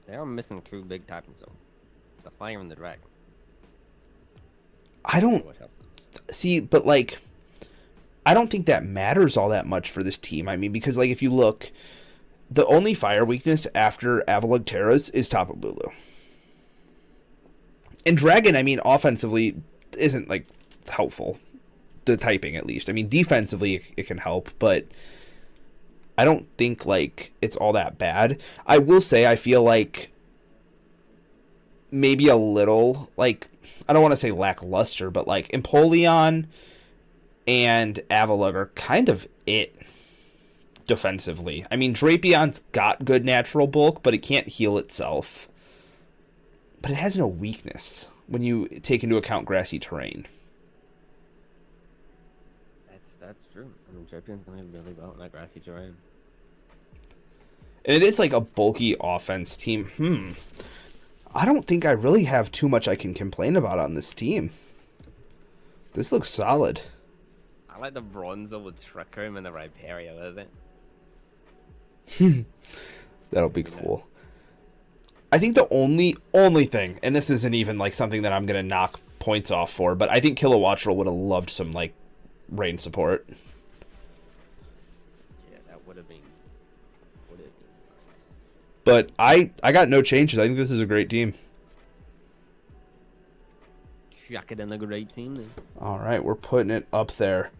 They are missing 2 big typings, though. The Fire and the Dragon. I don't see, but like, I don't think that matters all that much for this team. I mean, because like if you look, the only fire weakness after Avalugg Terras is Tapu Bulu. And Dragon, I mean, offensively isn't like helpful. The typing, at least. I mean, defensively it can help, but I don't think like it's all that bad. I will say I feel like maybe a little like, I don't want to say lackluster, but like Empoleon and Avalugg are kind of it defensively. I mean, Drapion's got good natural bulk, but it can't heal itself. But it has no weakness when you take into account grassy terrain. That's true. I mean, Drapion's going to be really well in that grassy terrain. And it is like a bulky offense team. I don't think I really have too much I can complain about on this team. This looks solid. I like the Bronzer with Trickroom and the Rhyperior with it. That'll be cool. I think the only thing, and this isn't even like something that I'm gonna knock points off for, but I think Kilowattrel would have loved some like rain support. Yeah, that would have been nice. But I got no changes. I think this is a great team. Chuck it in the great team then. All right, we're putting it up there.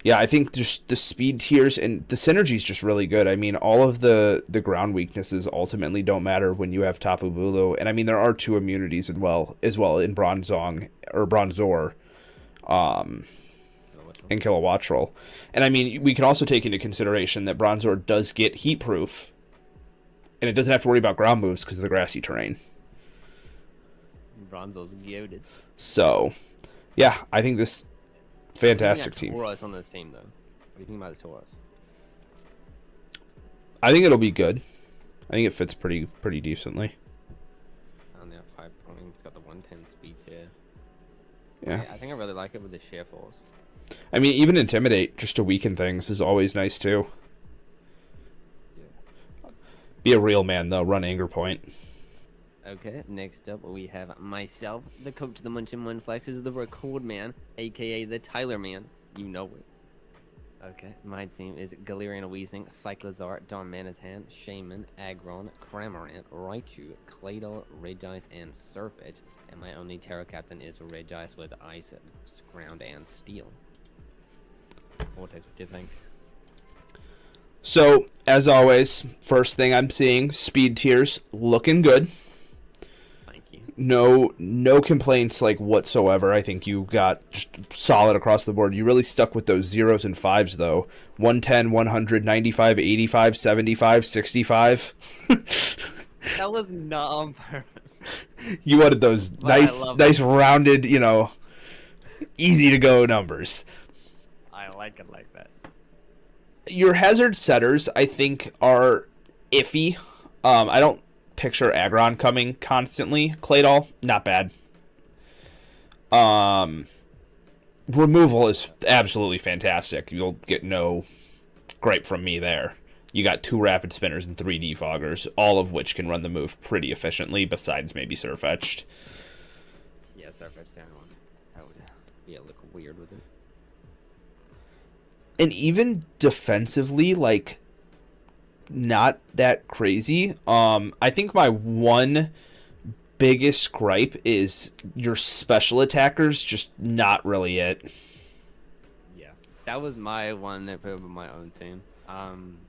Yeah, I think just the speed tiers and the synergy is just really good. I mean, all of the ground weaknesses ultimately don't matter when you have Tapu Bulu. And I mean, there are 2 immunities as well in Bronzong or Bronzor, and Kilowattrel. And I mean, we can also take into consideration that Bronzor does get heat proof, and it doesn't have to worry about ground moves because of the grassy terrain. Bronzo's goated. So, yeah, I think this fantastic team. Tauros on this team though. What do you think about the Tauros? I think it'll be good. I think it fits pretty decently. On there, 5 points, got the 110 speed tier. Yeah. I think I really like it with the sheer force. I mean, even Intimidate, just to weaken things, is always nice too. Yeah. Be a real man, though. Run Anger Point. Okay, next up we have myself, the coach of the Munchin Munflexes, the Recordman, aka the Tyler Man. You know it. Okay, my team is Galarian Weezing, Cyclizar, Darmanitan, Shaman, Aggron, Cramorant, Raichu, Claydol, Regice, and Surfetch. And my only Terra Captain is Regice with Ice, Ground, and Steel. What do you think? So, as always, first thing I'm seeing, speed tiers looking good. No complaints like whatsoever. I think you got just solid across the board. You really stuck with those 0s and 5s though. 110, 100, 95, 85, 75, 65. That was not on purpose. You wanted those nice rounded, easy to go numbers. I like it like that. Your hazard setters, I think, are iffy. I don't picture Aggron coming constantly. Claydol, not bad. Removal is absolutely fantastic. You'll get no gripe from me there. You got 2 rapid spinners and 3 defoggers, all of which can run the move pretty efficiently, besides maybe Surfetched. Yeah, Surfetched down one. That would look weird with it. And even defensively, like, not that crazy. I think my one biggest gripe is your special attackers just not really it. Yeah, that was my one that put up with my own team.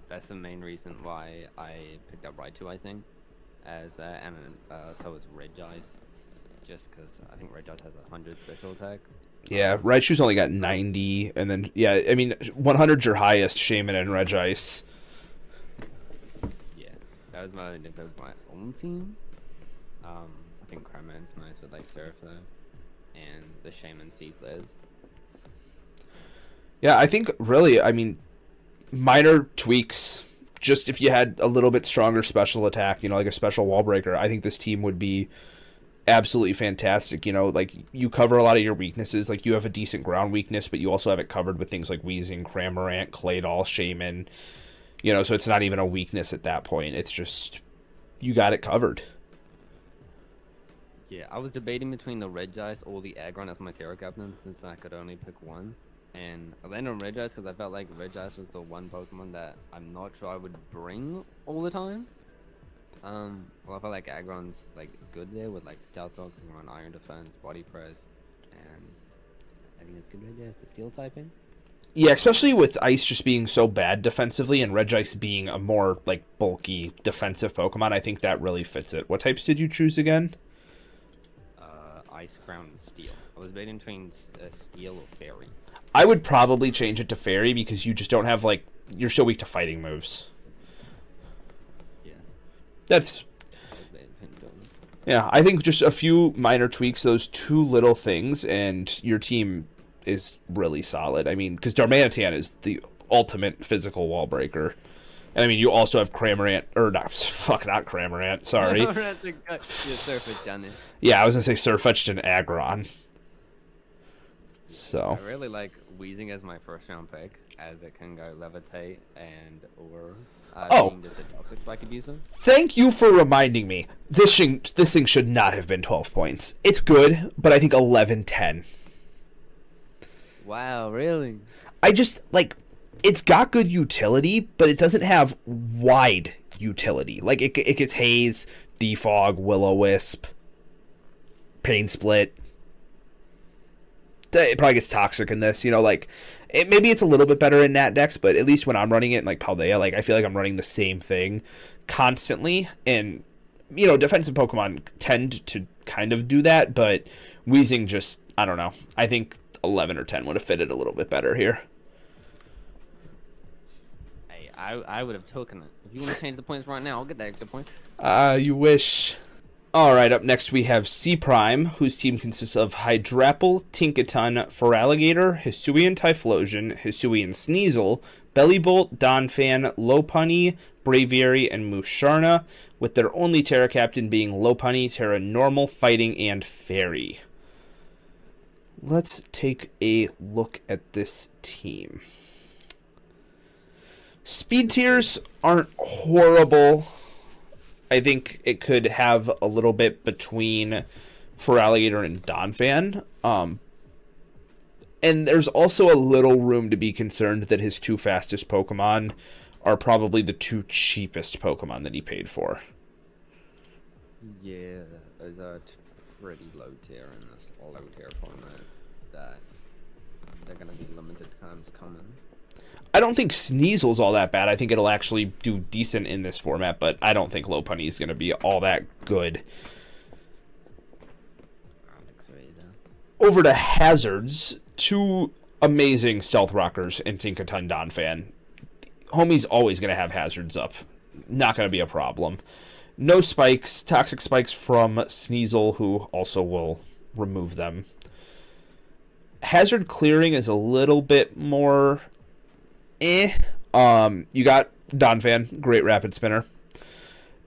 That's the main reason why I picked up Raichu, I think, so is Regice, just because I think Regice has 100 special attack. Yeah, Raichu's only got 90, and then, yeah, I mean, 100's your highest, Shaman and Regice. That was my own team. I think Craman's nice with like Surf though, and the Shaman Seedlers. Yeah, I think really, I mean, minor tweaks. Just if you had a little bit stronger special attack, like a special wall breaker, I think this team would be absolutely fantastic. Like you cover a lot of your weaknesses. Like you have a decent ground weakness, but you also have it covered with things like Weezing, Cramorant, Claydol, Shaman. So it's not even a weakness at that point. It's just, you got it covered. Yeah, I was debating between the Regice or the Aggron as my Terra Captain, since I could only pick one. And I landed on Regice because I felt like Regice was the one Pokemon that I'm not sure I would bring all the time. Well, I felt like Aggron's like good there with like Stealth Dogs and run Iron Defense, Body Press, and I think it's good Regice, the Steel typing. Yeah, especially with Ice just being so bad defensively and Regice being a more, like, bulky defensive Pokemon, I think that really fits it. What types did you choose again? Ice, Ground, and Steel. I was debating between Steel or Fairy. I would probably change it to Fairy because you just don't have, like, you're so weak to fighting moves. Yeah. Yeah, I think just a few minor tweaks, those 2 little things, and your team is really solid. I mean, because Darmanitan is the ultimate physical wall breaker. And I mean, you also have Cramorant, or not Cramorant, sorry. Surfetched down there. Yeah, I was going to say Surfetched and Aggron. So. I really like Weezing as my first round pick, as it can go Levitate or being just a Toxic Spike abuser. Thank you for reminding me. This thing should not have been 12 points. It's good, but I think 11-10. Wow, really? I just, like, it's got good utility, but it doesn't have wide utility. Like it gets haze, defog, will-o-wisp, pain split. It probably gets toxic in this, like maybe it's a little bit better in Nat decks, but at least when I'm running it in like Paldea, like I feel like I'm running the same thing constantly, and defensive Pokemon tend to kind of do that, but Weezing just, I don't know. I think 11 or 10 would have fitted a little bit better here. Hey, I would have taken it. If you want to change the points right now, I'll get that extra points. You wish. Alright, up next we have Cprime, whose team consists of Hydrapple, Tinkaton, Feraligatr, Hisuian Typhlosion, Hisuian Sneasel, Bellibolt, Donphan, Lopunny, Braviary, and Musharna, with their only Terra Captain being Lopunny, Terra Normal, Fighting, and Fairy. Let's take a look at this team. Speed tiers aren't horrible. I think it could have a little bit between Feraligatr and Donphan. And there's also a little room to be concerned that his 2 fastest Pokemon are probably the 2 cheapest Pokemon that he paid for. Yeah, those are pretty low tier in this low tier format. That they're gonna be limited times coming. I don't think Sneasel's all that bad. I think it'll actually do decent in this format, but I don't think Lopunny is going to be all that good. I don't think so either. Over to Hazards, 2 amazing Stealth Rockers in Tinkaton Donphan. Homie's always going to have Hazards up. Not going to be a problem. No spikes, toxic spikes from Sneasel, who also will remove them. Hazard clearing is a little bit more... You got Donphan, great rapid spinner.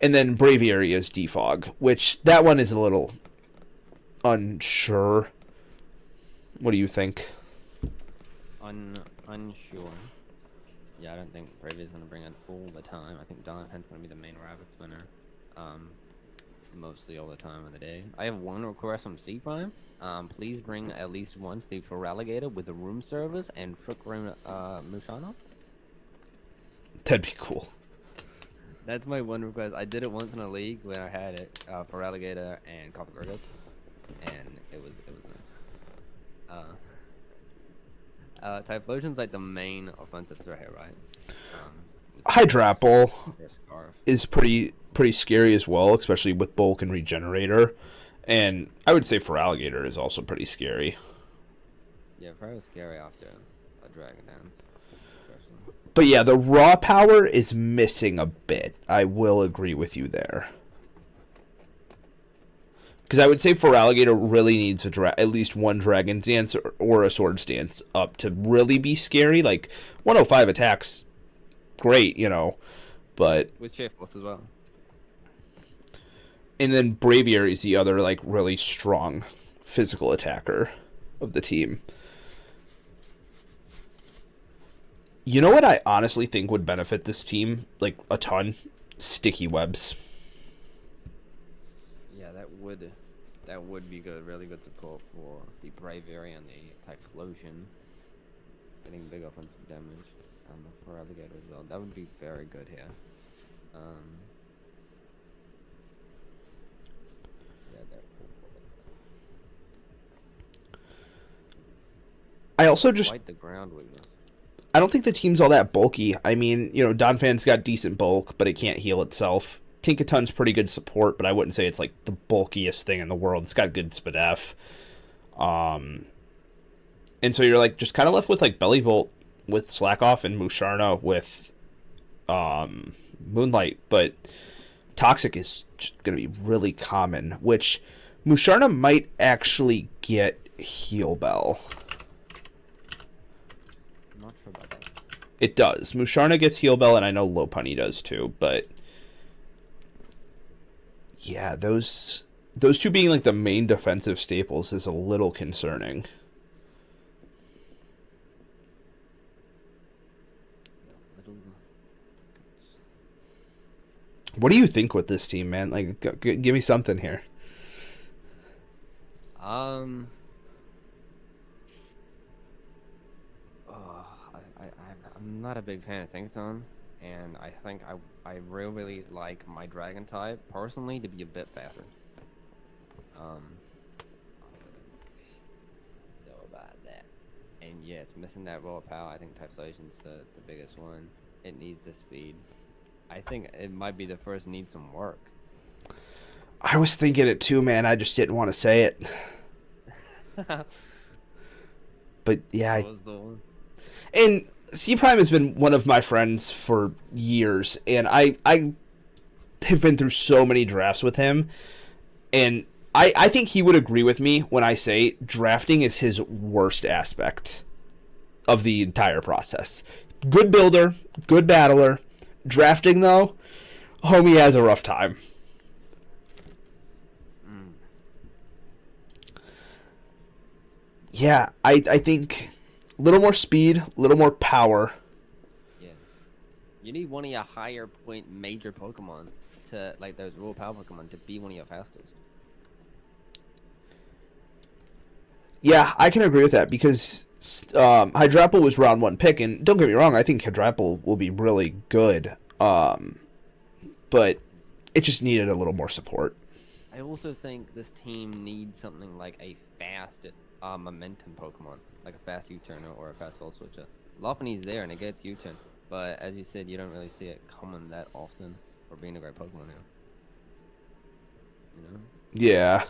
And then Braviary is defog, which that one is a little unsure. What do you think? Unsure. Yeah, I don't think Braviary's gonna bring it all the time. I think Donphan's gonna be the main rapid spinner. Mostly all the time of the day. I have one request from Cprime. Please bring at least once the Feraligatr with the room service and Trick Room Musharna. That'd be cool. That's my one request. I did it once in a league when I had it for Alligator and Coppergurgus, and it was nice. Typhlosion's like the main offensive threat here, right? Hydrapple is pretty scary as well, especially with bulk and regenerator. And I would say Feraligatr is also pretty scary. Yeah, very scary after a Dragon Dance. But yeah, the raw power is missing a bit. I will agree with you there. Because I would say Feraligatr really needs at least one Dragon Dance or a Sword Dance up to really be scary. Like, 105 attacks, great, but... With Shapeless as well. And then Braviary is the other, like, really strong physical attacker of the team. You know what I honestly think would benefit this team, like, a ton? Sticky webs. Yeah, that would be good. Really good support for the Braviary and the Typhlosion. Getting big offensive damage. For Alligator as well. That would be very good here. I also just... Quite the ground weakness. I don't think the team's all that bulky. I mean, Donphan's got decent bulk, but it can't heal itself. Tinkaton's pretty good support, but I wouldn't say it's like the bulkiest thing in the world. It's got good SPDF. And so you're like just kind of left with like Bellibolt with Slack Off and Musharna with Moonlight, but Toxic is going to be really common, which Musharna might actually get Heal Bell. It does. Musharna gets Heal Bell, and I know Lopunny does too, but yeah, those two being like the main defensive staples is a little concerning. What do you think with this team, man? Like, give me something here. I have I'm not a big fan of Tinkaton, and I think I really like my Dragon type personally to be a bit faster. So about that. And yeah, it's missing that raw power. I think Type Solution's the biggest one. It needs the speed. I think it might be the first need some work. I was thinking it too, man. I just didn't want to say it. But yeah, That was the one. and Cprime has been one of my friends for years, and I have been through so many drafts with him, and I think he would agree with me when I say drafting is his worst aspect of the entire process. Good builder, good battler. Drafting, though, homie has a rough time. Yeah, I think a little more speed, a little more power. Yeah. You need one of your higher point major Pokemon to, like those raw power Pokemon, to be one of your fastest. Yeah, I can agree with that because Hydrapple was round 1 pick, and don't get me wrong, I think Hydrapple will be really good, but it just needed a little more support. I also think this team needs something like a fast momentum Pokemon, like a fast U-turner or a fast Volt Switcher. Lopunny's there and it gets U-turn, but as you said, you don't really see it coming that often for being a great Pokemon now. You know? Yeah.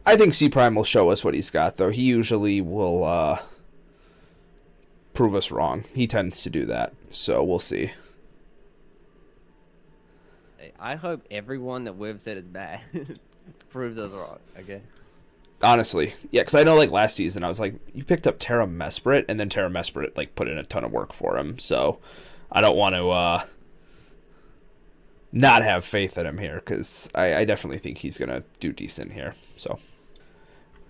I think Cprime will show us what he's got, though. He usually will prove us wrong. He tends to do that, so we'll see. I hope everyone that we've said is bad proves us wrong, okay? Honestly. Yeah, because I know, like, last season, I was like, you picked up Terra Mesprit, and then Terra Mesprit, like, put in a ton of work for him, so I don't want to not have faith in him here, because I definitely think he's going to do decent here, so...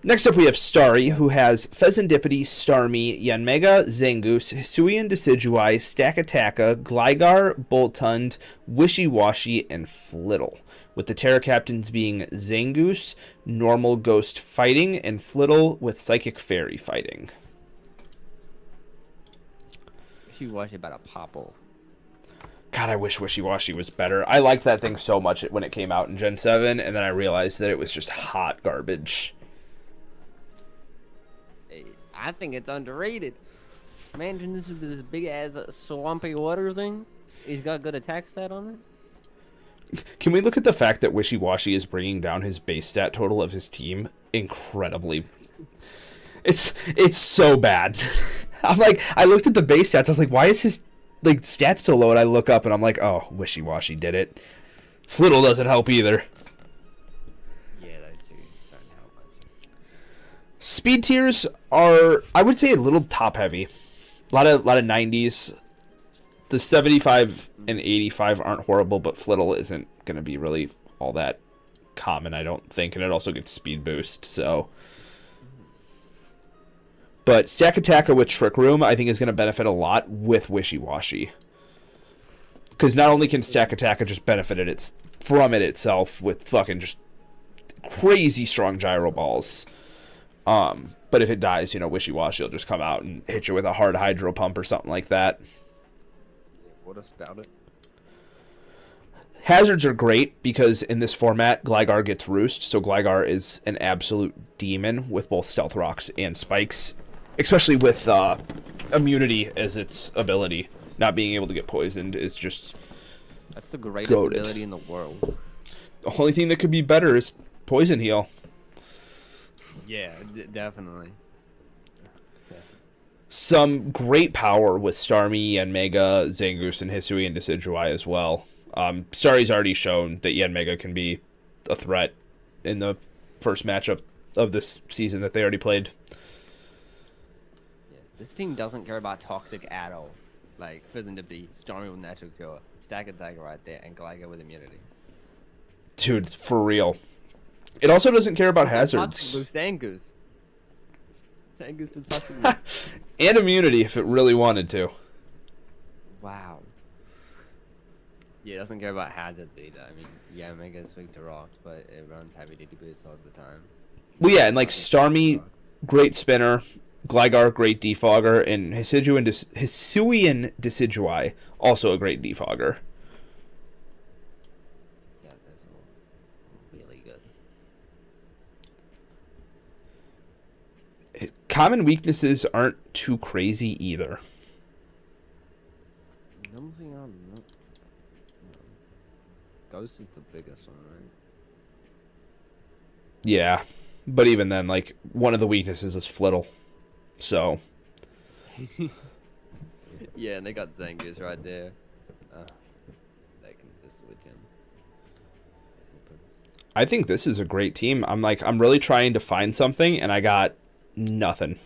Next up, we have Staarii, who has Pheasantipity, Starmie, Yanmega, Zangoose, Hisuian Decidueye, Stakataka, Gligar, Boltund, Wishy-Washy, and Flittle, with the Terra Captains being Zangoose, Normal Ghost Fighting, and Flittle with Psychic Fairy Fighting. Wishy-Washy about a pop-off. God, I wish Wishy-Washy was better. I liked that thing so much when it came out in Gen 7, and then I realized that it was just hot garbage. I think it's underrated. Imagine this is this big ass swampy water thing. He's got good attack stat on it. Can we look at the fact that Wishy-Washy is bringing down his base stat total of his team incredibly? It's so bad. I'm like, I looked at the base stats. I was like, why is his like stats so low? And I look up and I'm like, oh, Wishy-Washy did it. Flittle doesn't help either. Speed tiers are, I would say, a little top heavy. A lot of 90s. The 75 and 85 aren't horrible, but Flittle isn't going to be really all that common, I don't think, and it also gets speed boost. So, but Stakataka with Trick Room, I think, is going to benefit a lot with Wishy-Washy. Because not only can Stakataka just benefit from it itself with fucking just crazy strong gyro balls. But if it dies, Wishy-Washy will just come out and hit you with a hard hydro pump or something like that. What about it? Hazards are great because in this format, Gligar gets Roost, so Gligar is an absolute demon with both Stealth Rocks and Spikes, especially with immunity as its ability. Not being able to get poisoned is just That's the greatest goated. ability in the world. The only thing that could be better is Poison Heal. Yeah, definitely. Some great power with Starmie, Yanmega, Zangoose, and Hisuian Decidueye as well. Starry's already shown that Yanmega can be a threat in the first matchup of this season that they already played. Yeah, this team doesn't care about toxic at all. Like, Pheasantipity, Starmie with Natural Cure, Stakataka right there, and Gligar with immunity. Dude, for real. It also doesn't care about hazards. Zangoose. Zangoose to Toxic And immunity if it really wanted to. Wow. Yeah, it doesn't care about hazards either. I mean, yeah, Mega's weak to rocks, but it runs heavy duty boots all the time. Well, yeah, and like Starmie, great spinner. Gligar, great defogger, and Hisuian Decidueye, also a great defogger. Yeah, those are really good. Common weaknesses aren't too crazy either. Nothing on Ghost is the biggest one, right? Yeah, but even then, like, one of the weaknesses is Flittle. So. Yeah, and they got Zangoose right there. They can just switch in. I think this is a great team. I'm really trying to find something, and I got nothing.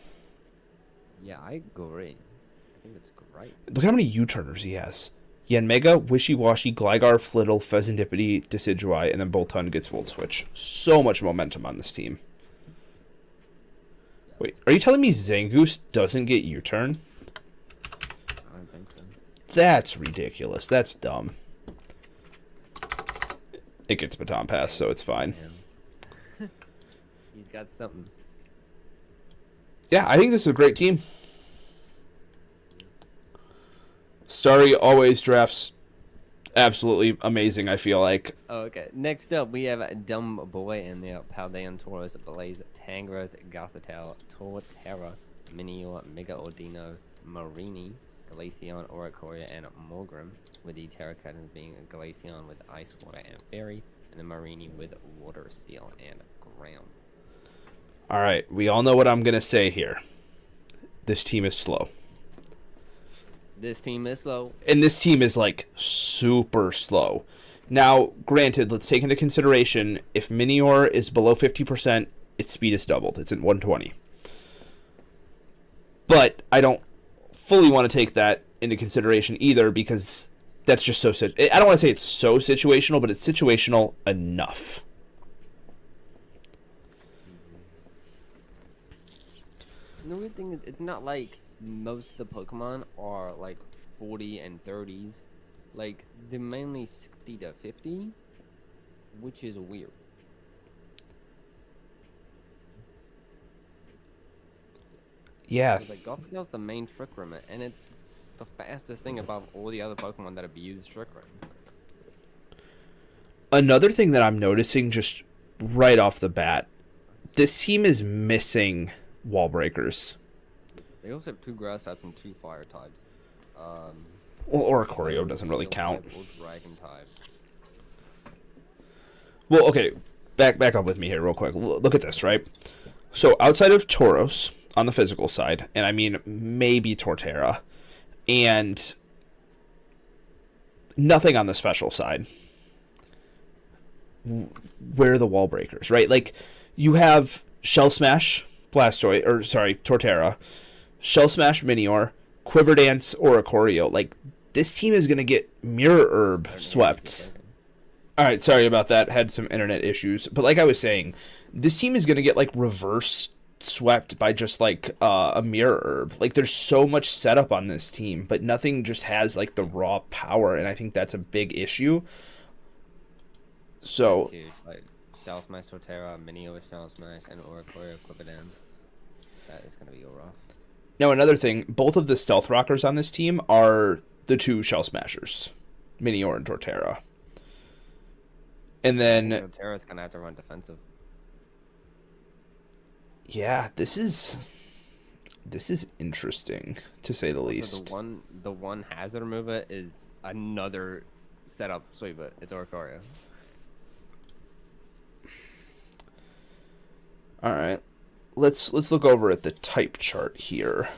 Yeah, I agree. I think it's great. Look how many U-turners he has. Yanmega, Wishy-Washy, Gligar, Flittle, Pheasantipity, Decidueye, and then Boltund gets Volt Switch. So much momentum on this team. Wait, are you telling me Zangoose doesn't get U-turn? I don't think so. That's ridiculous. That's dumb. It gets Baton Pass, so it's fine. Yeah. He's got something. Yeah, I think this is a great team. Staarii always drafts absolutely amazing, I feel like. Oh, okay. Next up, we have Dumboi in the Paldean Tauros, Blaze, Tangrowth, Gothitelle, Torterra, Minior, Mega Ordino, Marini, Glaceon, Oricorio, and Morgrim, with the Terracotans being a Glaceon with Ice, Water, and Fairy, and the Marini with Water, Steel, and Ground. Alright, we all know what I'm going to say here. This team is slow. This team is slow. And this team is, like, super slow. Now, granted, let's take into consideration, if Minior is below 50%, its speed is doubled. It's at 120. But I don't fully want to take that into consideration either, because that's just so... I don't want to say it's so situational, but it's situational enough. The weird thing is, it's not like most of the Pokemon are like 40 and 30s. Like, they're mainly 60 to 50, which is weird. Yeah. Like, Gothitell's the main Trick Room, and it's the fastest thing above all the other Pokemon that have used Trick Room. Another thing that I'm noticing just right off the bat, this team is missing wall breakers. They also have 2 Grass types and 2 Fire types. Well, Oricorio doesn't really count. Or Dragon type. Well, okay, back up with me here real quick. Look at this, right? So outside of Tauros on the physical side, and I mean maybe Torterra, and nothing on the special side, where are the wall breakers, right? Like, you have Shell Smash, Torterra, Shell Smash Minior, Quiver Dance, Oricorio. Like, this team is going to get Mirror Herb swept. Alright, sorry about that. Had some internet issues. But like I was saying, this team is going to get, like, reverse swept by just, like, a Mirror Herb. Like, there's so much setup on this team, but nothing just has, like, the raw power, and I think that's a big issue. So... Like, Shell Smash Torterra, Minior Shell Smash, and Oricorio Quiver Dance. That is going to be rough. Now, another thing, both of the Stealth Rockers on this team are the 2 Shell Smashers, Minior and Torterra. And then... Torterra's going to have to run defensive. Yeah, this is interesting, to say the least. The one Hazard remover is another setup sweeper. It's Oricorio. Alright. Let's look over at the type chart here.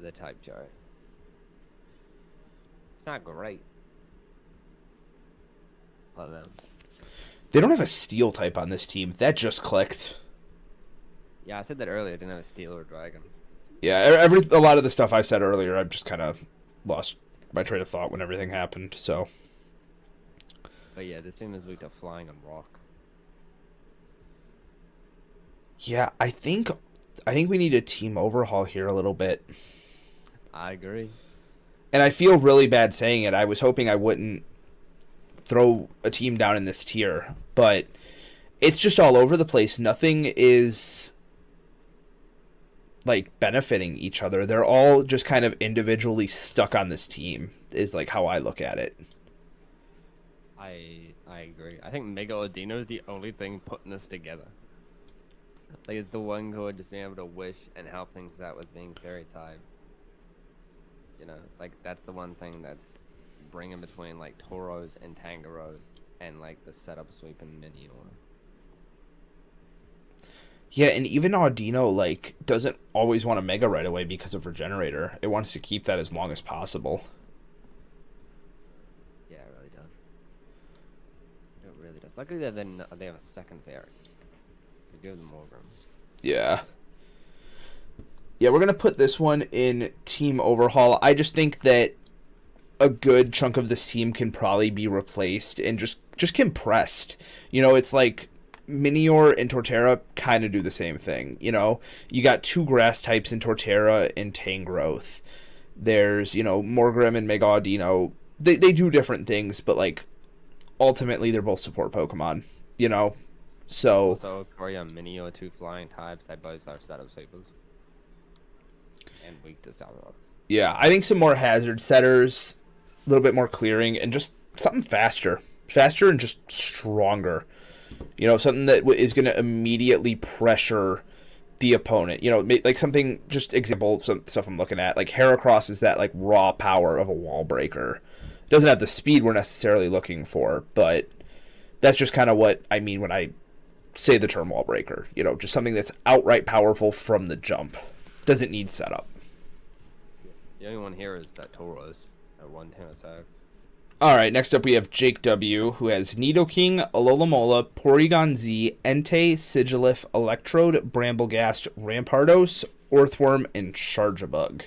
The type chart. It's not great. They don't have a steel type on this team. That just clicked. Yeah, I said that earlier. I didn't have a steel or dragon. Yeah, a lot of the stuff I said earlier, I've just kind of lost my train of thought when everything happened, so. But yeah, this team is weak to flying and rock. Yeah, I think we need a team overhaul here a little bit. I agree. And I feel really bad saying it. I was hoping I wouldn't throw a team down in this tier, but it's just all over the place. Nothing is like benefiting each other. They're all just kind of individually stuck on this team is like how I look at it. I agree. I think Mega Odino is the only thing putting us together. Like, it's the one chord just being able to wish and help things out with being fairy type. You know, like, that's the one thing that's bringing between, like, Tauros and Tangaros and, like, the setup sweep and Minior. Yeah, and even Audino, like, doesn't always want to Mega right away because of Regenerator. It wants to keep that as long as possible. Yeah, it really does. It really does. Luckily, they have a second fairy. They give them more room. Yeah. Yeah, we're going to put this one in Team Overhaul. I just think that a good chunk of this team can probably be replaced and just compressed. You know, it's like Minior and Torterra kind of do the same thing. You know, you got two grass types in Torterra and Tangrowth. There's, you know, Morgrim and Mega Audino. They do different things, but, like, ultimately they're both support Pokemon, you know? So Korea and Minior, two flying types, they both are setup sweepers. And weak to Star Rocks. Yeah, I think some more hazard setters, a little bit more clearing, and just something faster. Faster and just stronger. You know, something that is going to immediately pressure the opponent. You know, like something, just example, some stuff I'm looking at. Like Heracross is that, like, raw power of a wall breaker. Doesn't have the speed we're necessarily looking for, but that's just kind of what I mean when I say the term wall breaker. You know, just something that's outright powerful from the jump. Doesn't need setup. The only one here is that Tauros at 110 attack. All right, next up we have Jake W, who has Nidoking, Alola-Mola, Porygon Z, Entei, Sigilif, Electrode, Bramblegast, Rampardos, Orthworm, and Charjabug.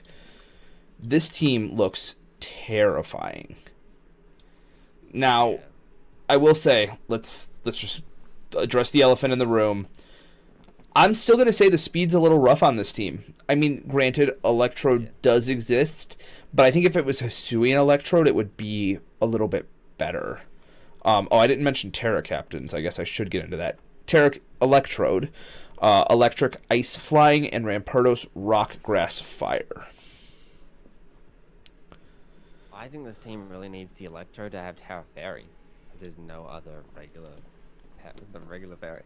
This team looks terrifying. Now, yeah. I will say, let's just address the elephant in the room. I'm still going to say the speed's a little rough on this team. I mean, granted, Electrode does exist, but I think if it was Hisuian Electrode, it would be a little bit better. I didn't mention Terra Captains. I guess I should get into that. Terra Electrode, Electric, Ice Flying, and Rampardos, Rock, Grass, Fire. I think this team really needs the Electrode to have Terra Fairy. There's no other regular fairy.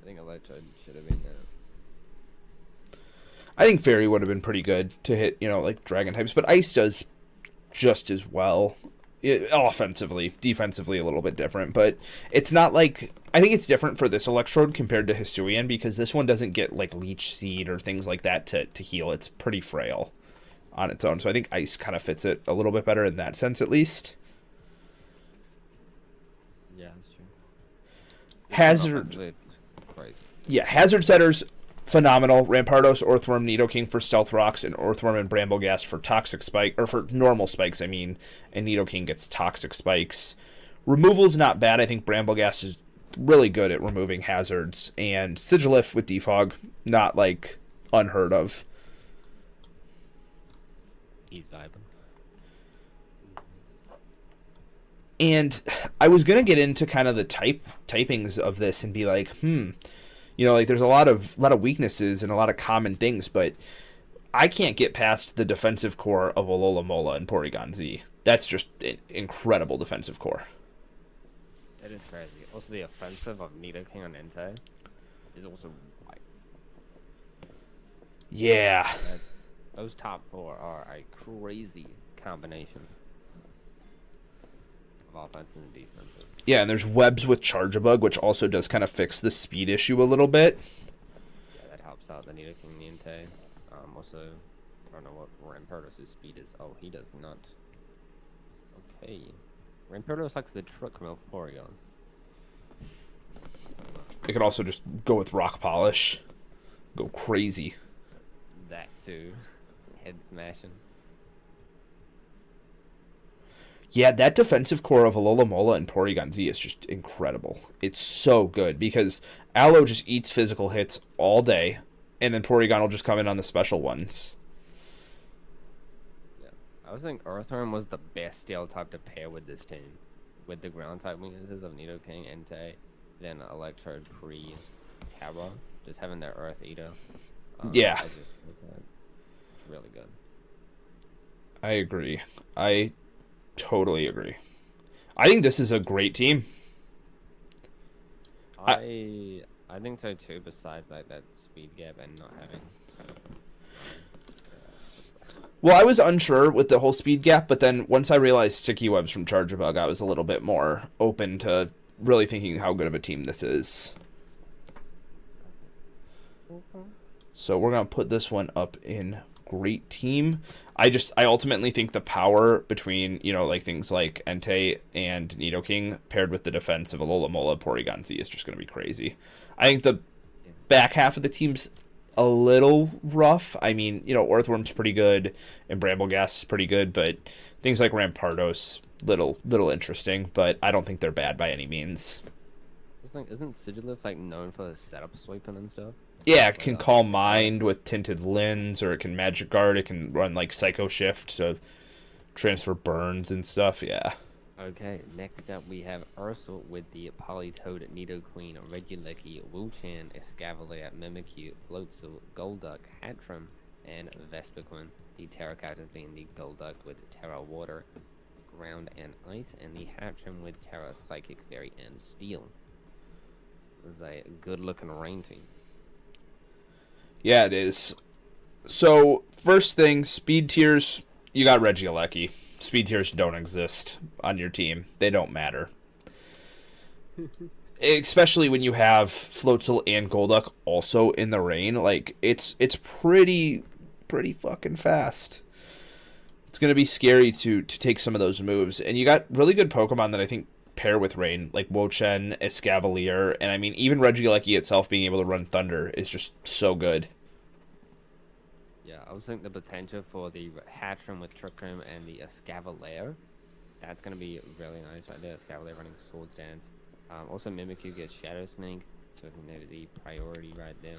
I think Electrode should have been there. I think Fairy would have been pretty good to hit, you know, like Dragon types, but Ice does just as well. Offensively, defensively a little bit different, but it's not like, I think it's different for this Electrode compared to Hisuian because this one doesn't get like Leech Seed or things like that to heal. It's pretty frail on its own, so I think Ice kind of fits it a little bit better in that sense, at least. Yeah, that's true. Hazard. Yeah, hazard setters, phenomenal. Rampardos, Orthworm, Nidoking for Stealth Rocks, and Orthworm and Bramblegast for Toxic Spike, or for normal spikes, I mean, and Nidoking gets Toxic Spikes. Removal's not bad. I think Bramblegast is really good at removing hazards, and Sigilif with Defog, not, like, unheard of. He's vibing. And I was going to get into kind of the typings of this and be like, you know, like there's a lot of weaknesses and a lot of common things, but I can't get past the defensive core of Alola-Mola and Porygon Z. That's just an incredible defensive core. It is crazy. Also, the offensive of Nidoking on Entei is also white. Yeah. Those top four are a crazy combination of offense and defense. Yeah, and there's webs with Charjabug, which also does kind of fix the speed issue a little bit. Yeah, that helps out the Nidoking and the Entei. Also, I don't know what Rampardos' speed is. Oh, he does not. Okay. Rampardos likes the Trick Mill Porygon. It could also just go with Rock Polish. Go crazy. That too. Head smashing. Yeah, that defensive core of Alola-Mola and Porygon Z is just incredible. It's so good because Aloe just eats physical hits all day, and then Porygon will just come in on the special ones. Yeah, I was thinking Earthworm was the best steel type to pair with this team, with the ground type weaknesses of Nidoking, Entei, then Electrode pre-Terra. just having their Earth Eater. Yeah. I just think that it's really good. I agree. I totally agree. I think this is a great team. I think so too. Besides like that speed gap and not having. Well, I was unsure with the whole speed gap, but then once I realized sticky webs from Chargebug, I was a little bit more open to really thinking how good of a team this is. Okay. So we're gonna put this one up in great team. I ultimately think the power between, like things like Entei and Nidoking paired with the defense of Alola Mola Porygon Z is just gonna be crazy. I think the back half of the team's a little rough. I mean, Earthworm's pretty good and Brambleghast is pretty good, but things like Rampardos little interesting, but I don't think they're bad by any means. Isn't Sigilus like known for setup sweeping and stuff? Yeah, it can Calm Mind with Tinted Lens, or it can Magic Guard. It can run like Psycho Shift to transfer burns and stuff. Yeah. Okay, next up we have Ersel with the Politoed, Nidoqueen, Regieleki, Wilchan, Escavalier, Mimikyu, Floatzel, Golduck, Hatchrim, and Vespiquen. The Terra characters being the Golduck with Terra Water, Ground, and Ice, and the Hatchrim with Terra Psychic Fairy and Steel. This is a good-looking rain team. Yeah, it is. So, first thing, speed tiers, you got Regieleki. Speed tiers don't exist on your team. They don't matter. Especially when you have Floatzel and Golduck also in the rain. Like, it's pretty fucking fast. It's going to be scary to take some of those moves. And you got really good Pokemon that I think pair with rain, like Wochen, Escavalier, and I mean, even Regieleki itself being able to run Thunder is just so good. Yeah, I was thinking the potential for the Hatchrim with Trick Room and the Escavalier, that's going to be really nice right there. Escavalier running Swords Dance. Also, Mimikyu gets Shadow Sneak, so I think that the priority right there.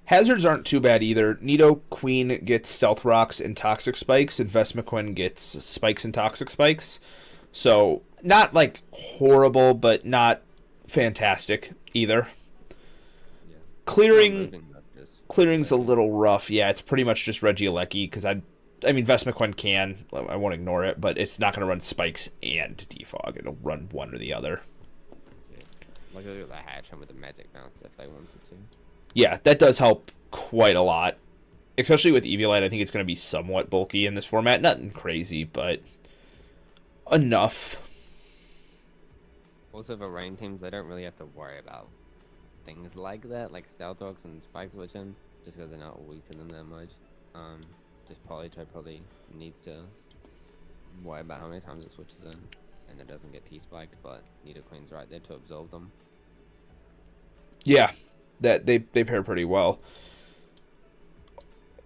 Hazards aren't too bad either. Nidoqueen gets Stealth Rocks and Toxic Spikes, and Vespiquen gets Spikes and Toxic Spikes. So, not, like, horrible, but not fantastic either. Yeah. Clearing's a little rough. Yeah, it's pretty much just Regieleki, because I mean, Vespiquen can. I won't ignore it, but it's not going to run Spikes and Defog. It'll run one or the other. Yeah. Like, look at the Hatchrim with the Magic Bounce if they wanted to. Yeah, that does help quite a lot. Especially with Eviolite, I think it's going to be somewhat bulky in this format. Nothing crazy, but enough. Also, for rain teams, they don't really have to worry about things like that, like Stealth Rocks and Spikes with them, just because they're not weak to them that much. Just Politoed probably needs to worry about how many times it switches in, and it doesn't get T-spiked, but Nidoqueen's right there to absorb them. Yeah, that they pair pretty well.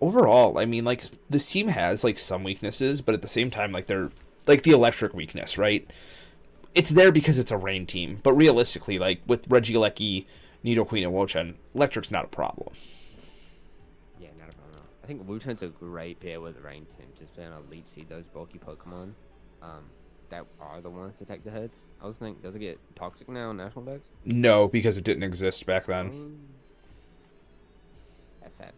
Overall, I mean, like, this team has, like, some weaknesses, but at the same time, like, they're, like, the electric weakness, right? It's there because it's a rain team, but realistically, like, with Regieleki, Nidoqueen, and Wochen, electric's not a problem. Yeah, not a problem. I think Wuchen's a great pair with the rain team, just being able to leech seed those bulky Pokemon that are the ones to take the hits. I was thinking, does it get toxic now in National Dex? No, because it didn't exist back then. That's sad.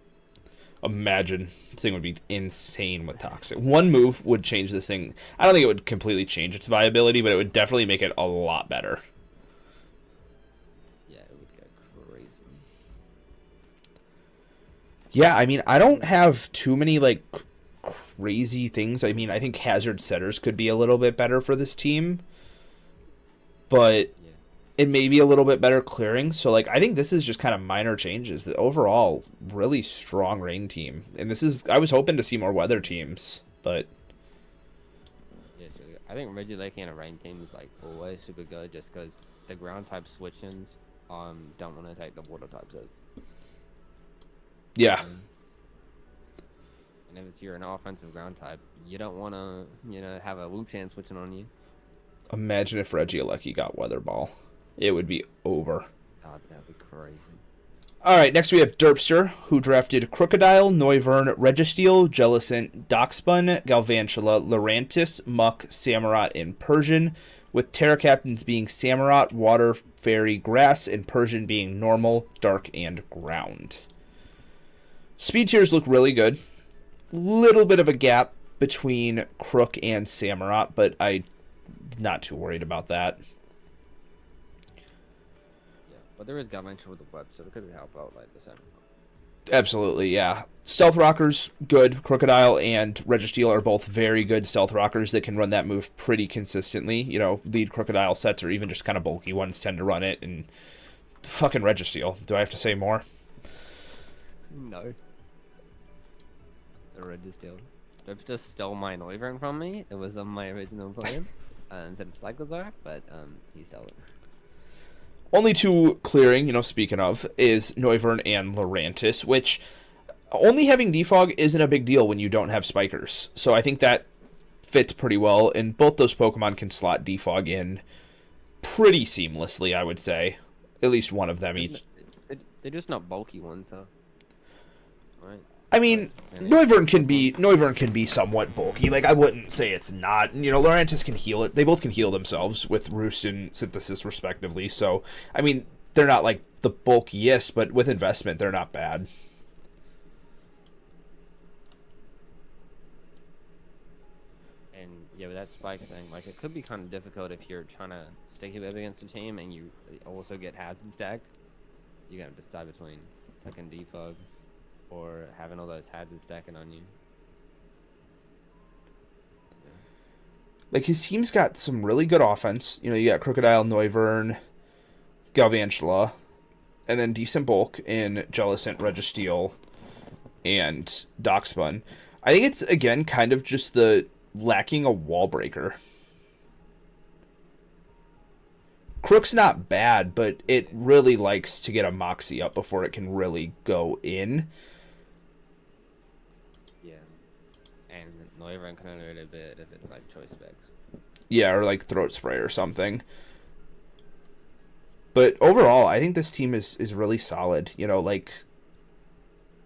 Imagine. This thing would be insane with Toxic. One move would change this thing. I don't think it would completely change its viability, but it would definitely make it a lot better. Yeah, it would go crazy. Yeah, I mean, I don't have too many, like, crazy things. I mean, I think Hazard Setters could be a little bit better for this team, but Yeah. it may be a little bit better clearing. So, like, I think this is just kind of minor changes. The overall, really strong rain team. And this is, I was hoping to see more weather teams, but Yeah, it's really good. I think Regieleki and a rain team is, like, always super good just because the ground type switch-ins don't want to take the water type sets. yeah. And if you're an offensive ground type, you don't want to, have a Wuchan switching on you. Imagine if Regieleki got Weather Ball. It would be over. Oh, that'd be crazy. All right, next we have Derpster, who drafted Crocodile, Noivern, Registeel, Jellicent, Doxbun, Galvantula, Lurantis, Muck, Samurott, and Persian, with Terra Captains being Samurott, Water, Fairy, Grass, and Persian being Normal, Dark, and Ground. Speed tiers look really good. Little bit of a gap between Crook and Samurott, but I'm not too worried about that. Yeah, but there is Galvantry with the web, so it could help out like the Samurott. Absolutely, yeah. Stealth Rockers, good. Crocodile and Registeel are both very good Stealth Rockers that can run that move pretty consistently. You know, lead Crocodile sets or even just kind of bulky ones tend to run it. And fucking Registeel. Do I have to say more? No. The Registeel. Derpster stole my Noivern from me. It was on my original plan instead of Cyclozar, but he stole it. Only two clearing, you know, speaking of, is Noivern and Lurantis, which only having Defog isn't a big deal when you don't have Spikers. So I think that fits pretty well, and both those Pokemon can slot Defog in pretty seamlessly, I would say. At least one of them each. They're just not bulky ones, though. Right? I mean, Noivern can be somewhat bulky. Like, I wouldn't say it's not. You know, Lurantis can heal it. They both can heal themselves with Roost and Synthesis, respectively. So, I mean, they're not, like, the bulkiest, but with investment, they're not bad. And, yeah, with that Spike thing, like, it could be kind of difficult if you're trying to stick it against a team and you also get hazard stacked. You gotta decide between, like, a Defog or having all those hazards stacking on you. Yeah. Like, his team's got some really good offense. You know, you got Crocodile, Noivern, Galvantula, and then decent bulk in Jellicent, Registeel, and Darkspun. I think it's, again, kind of just the lacking a wall breaker. Crook's not bad, but it really likes to get a Moxie up before it can really go in. Noivern can only really bit if it's like choice specs. Yeah, or like throat spray or something. But overall, I think this team is really solid. You know, like,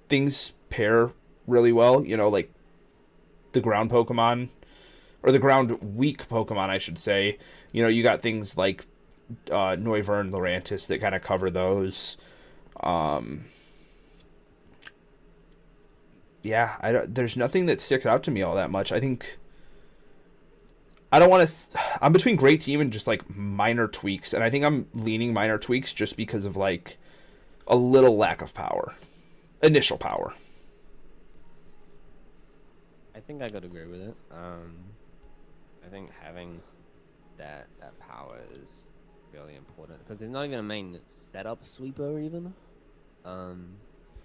things pair really well. You know, like the ground Pokemon, or the ground weak Pokemon, I should say. You know, you got things like Noivern, Lurantis that kind of cover those. Yeah, there's nothing that sticks out to me all that much. I think I don't want to. I'm between great team and just like minor tweaks, and I think I'm leaning minor tweaks just because of like a little lack of power, initial power. I think I could agree with it. I think having that power is really important because there's not even a main setup sweeper even.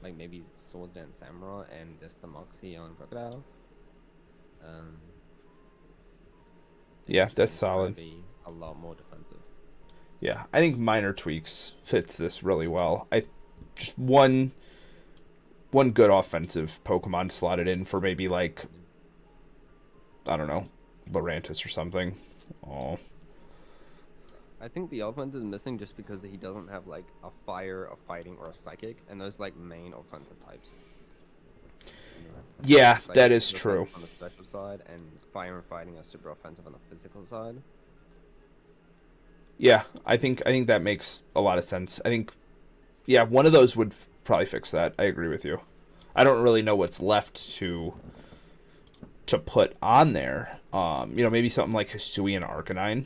Like maybe Swords and Samurai and just the Moxie on Crocodile. Yeah, that's solid. Be a lot more defensive. Yeah, I think minor tweaks fits this really well. I just one good offensive Pokemon slotted in for maybe like, I don't know, Lurantis or something. Oh. I think the offense is missing just because he doesn't have like a fire, a fighting, or a psychic, and those like main offensive types. Yeah, like, that is true. On the special side, and fire and fighting are super offensive on the physical side. Yeah, I think that makes a lot of sense. I think, yeah, one of those would probably fix that. I agree with you. I don't really know what's left to put on there. You know, maybe something like Hisui and Arcanine.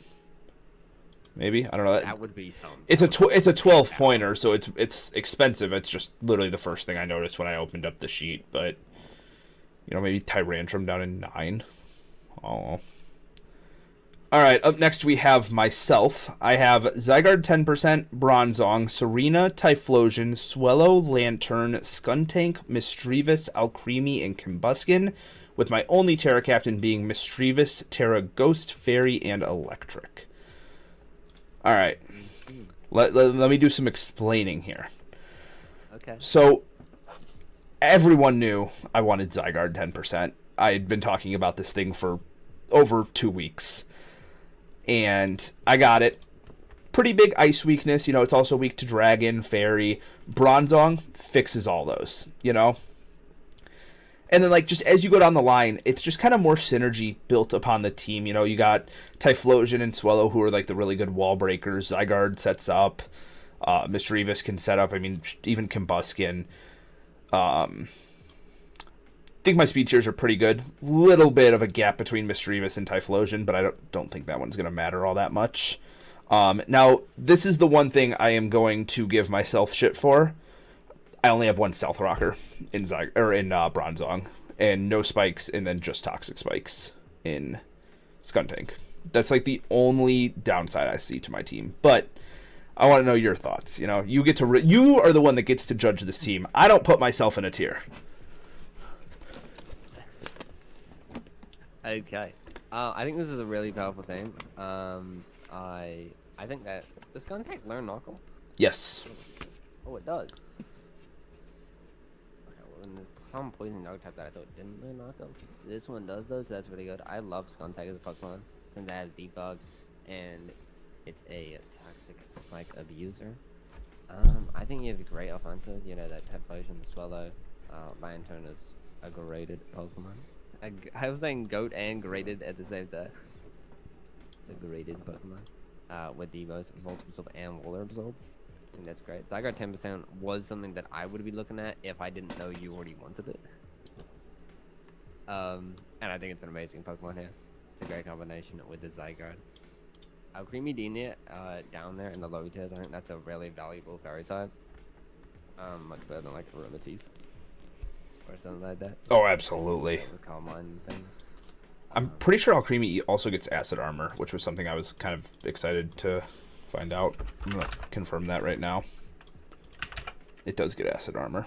Maybe, I don't know. That would be something. It's a 12-pointer, so it's expensive. It's just literally the first thing I noticed when I opened up the sheet. But you know, maybe Tyrantrum down in 9. Oh. All right. Up next we have myself. I have Zygarde 10%, Bronzong, Serena, Typhlosion, Swellow, Lantern, Skuntank, Misdreavus, Alcremie, and Combuskin, with my only Terra Captain being Misdreavus, Terra Ghost, Fairy, and Electric. All right, let me do some explaining here. Okay. So, everyone knew I wanted Zygarde 10%. I had been talking about this thing for over 2 weeks. And I got it. Pretty big ice weakness. You know, it's also weak to Dragon, Fairy. Bronzong fixes all those, you know. And then, like, just as you go down the line, it's just kind of more synergy built upon the team. You know, you got Typhlosion and Swellow, who are, like, the really good wall breakers. Zygarde sets up. Misdreavus can set up. I mean, even Combuskin. I think my speed tiers are pretty good. Little bit of a gap between Misdreavus and Typhlosion, but I don't think that one's going to matter all that much. Now, this is the one thing I am going to give myself shit for. I only have one Stealth Rocker in Bronzong, and no spikes, and then just Toxic Spikes in Skuntank. That's like the only downside I see to my team. But I want to know your thoughts. You know, you are the one that gets to judge this team. I don't put myself in a tier. Okay. I think this is a really powerful thing. I think that does Skuntank learn Knuckle? Yes. Oh, it does. Some poison dog type that I thought didn't learn Knuckle. This one does though, so that's really good. I love Skuntank as a Pokemon since it has Defog and it's a Toxic Spike abuser. I think you have great offenses. You know that Typhlosion, Swellow, Lanturna's a graded Pokemon. I was saying goat and graded at the same time. It's a graded Pokemon with Devos, Volt Absorb, and Water Absorb. I think that's great. Zygarde 10% was something that I would be looking at if I didn't know you already wanted it. And I think it's an amazing Pokemon here. It's a great combination with the Zygarde. Creamy Dina down there in the low tiers, I think that's a really valuable fairy type. Much better than like Aromatisse or something like that. Oh, absolutely. The Calm Mind things. I'm pretty sure Alcremie also gets Acid Armor, which was something I was kind of excited to find out. I'm going to confirm that right now. It does get Acid Armor.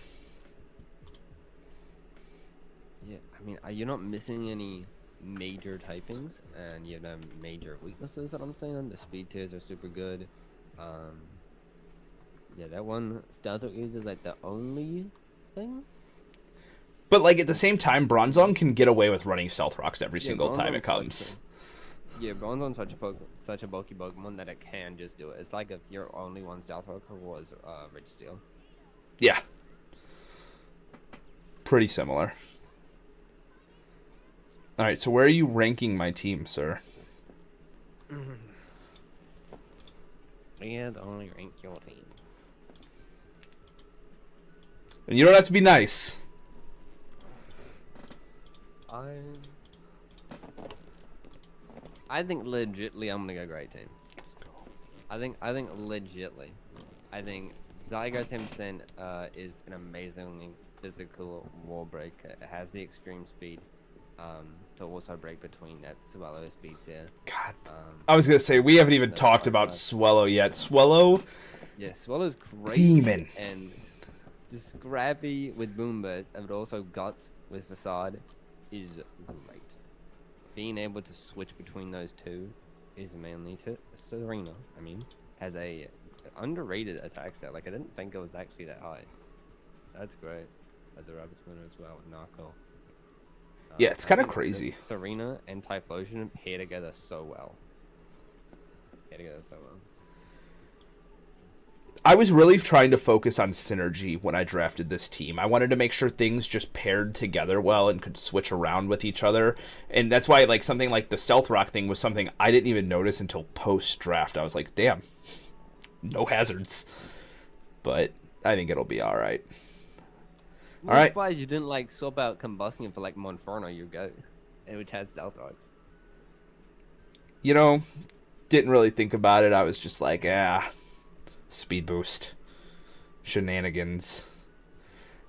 Yeah, I mean, you're not missing any major typings, and you have no major weaknesses that I'm saying. The speed tiers are super good. Yeah, that one Stealth is like the only thing. But, like, at the same time, Bronzong can get away with running Stealth Rocks every single time it comes. Yeah, Bronzong's such a bulky Pokemon that it can just do it. It's like if your only one Stealth Rocker was Registeel. Yeah. Pretty similar. Alright, so where are you ranking my team, sir? Yeah, only rank your team. And you don't have to be nice. I think legitly I'm gonna go great team. Let's go. I think legitly. I think Zygarde 10% is an amazingly physical wall breaker. It has the extreme speed to also break between that Swellow speed tier. God. I was gonna say we haven't even talked about Swellow yet. Swellow. Yeah, Swellow's great. Demon. And just Scrappy with Boomburst, and also Guts with Facade is great. Being able to switch between those two is mainly to Serena. I mean, has a underrated attack set. Like I didn't think it was actually that high. That's great. As a rabbit spinner as well with Narco. Yeah, it's kind of crazy. Serena and Typhlosion pair together so well. I was really trying to focus on synergy when I drafted this team. I wanted to make sure things just paired together well and could switch around with each other. And that's why like something like the Stealth Rock thing was something I didn't even notice until post-draft. I was like, damn, no hazards. But I think it'll be all right. All right. I'm surprised you didn't like swap out Combustion for like Monferno, your goat, which has Stealth Rocks. You know, didn't really think about it. I was just like, speed boost. Shenanigans.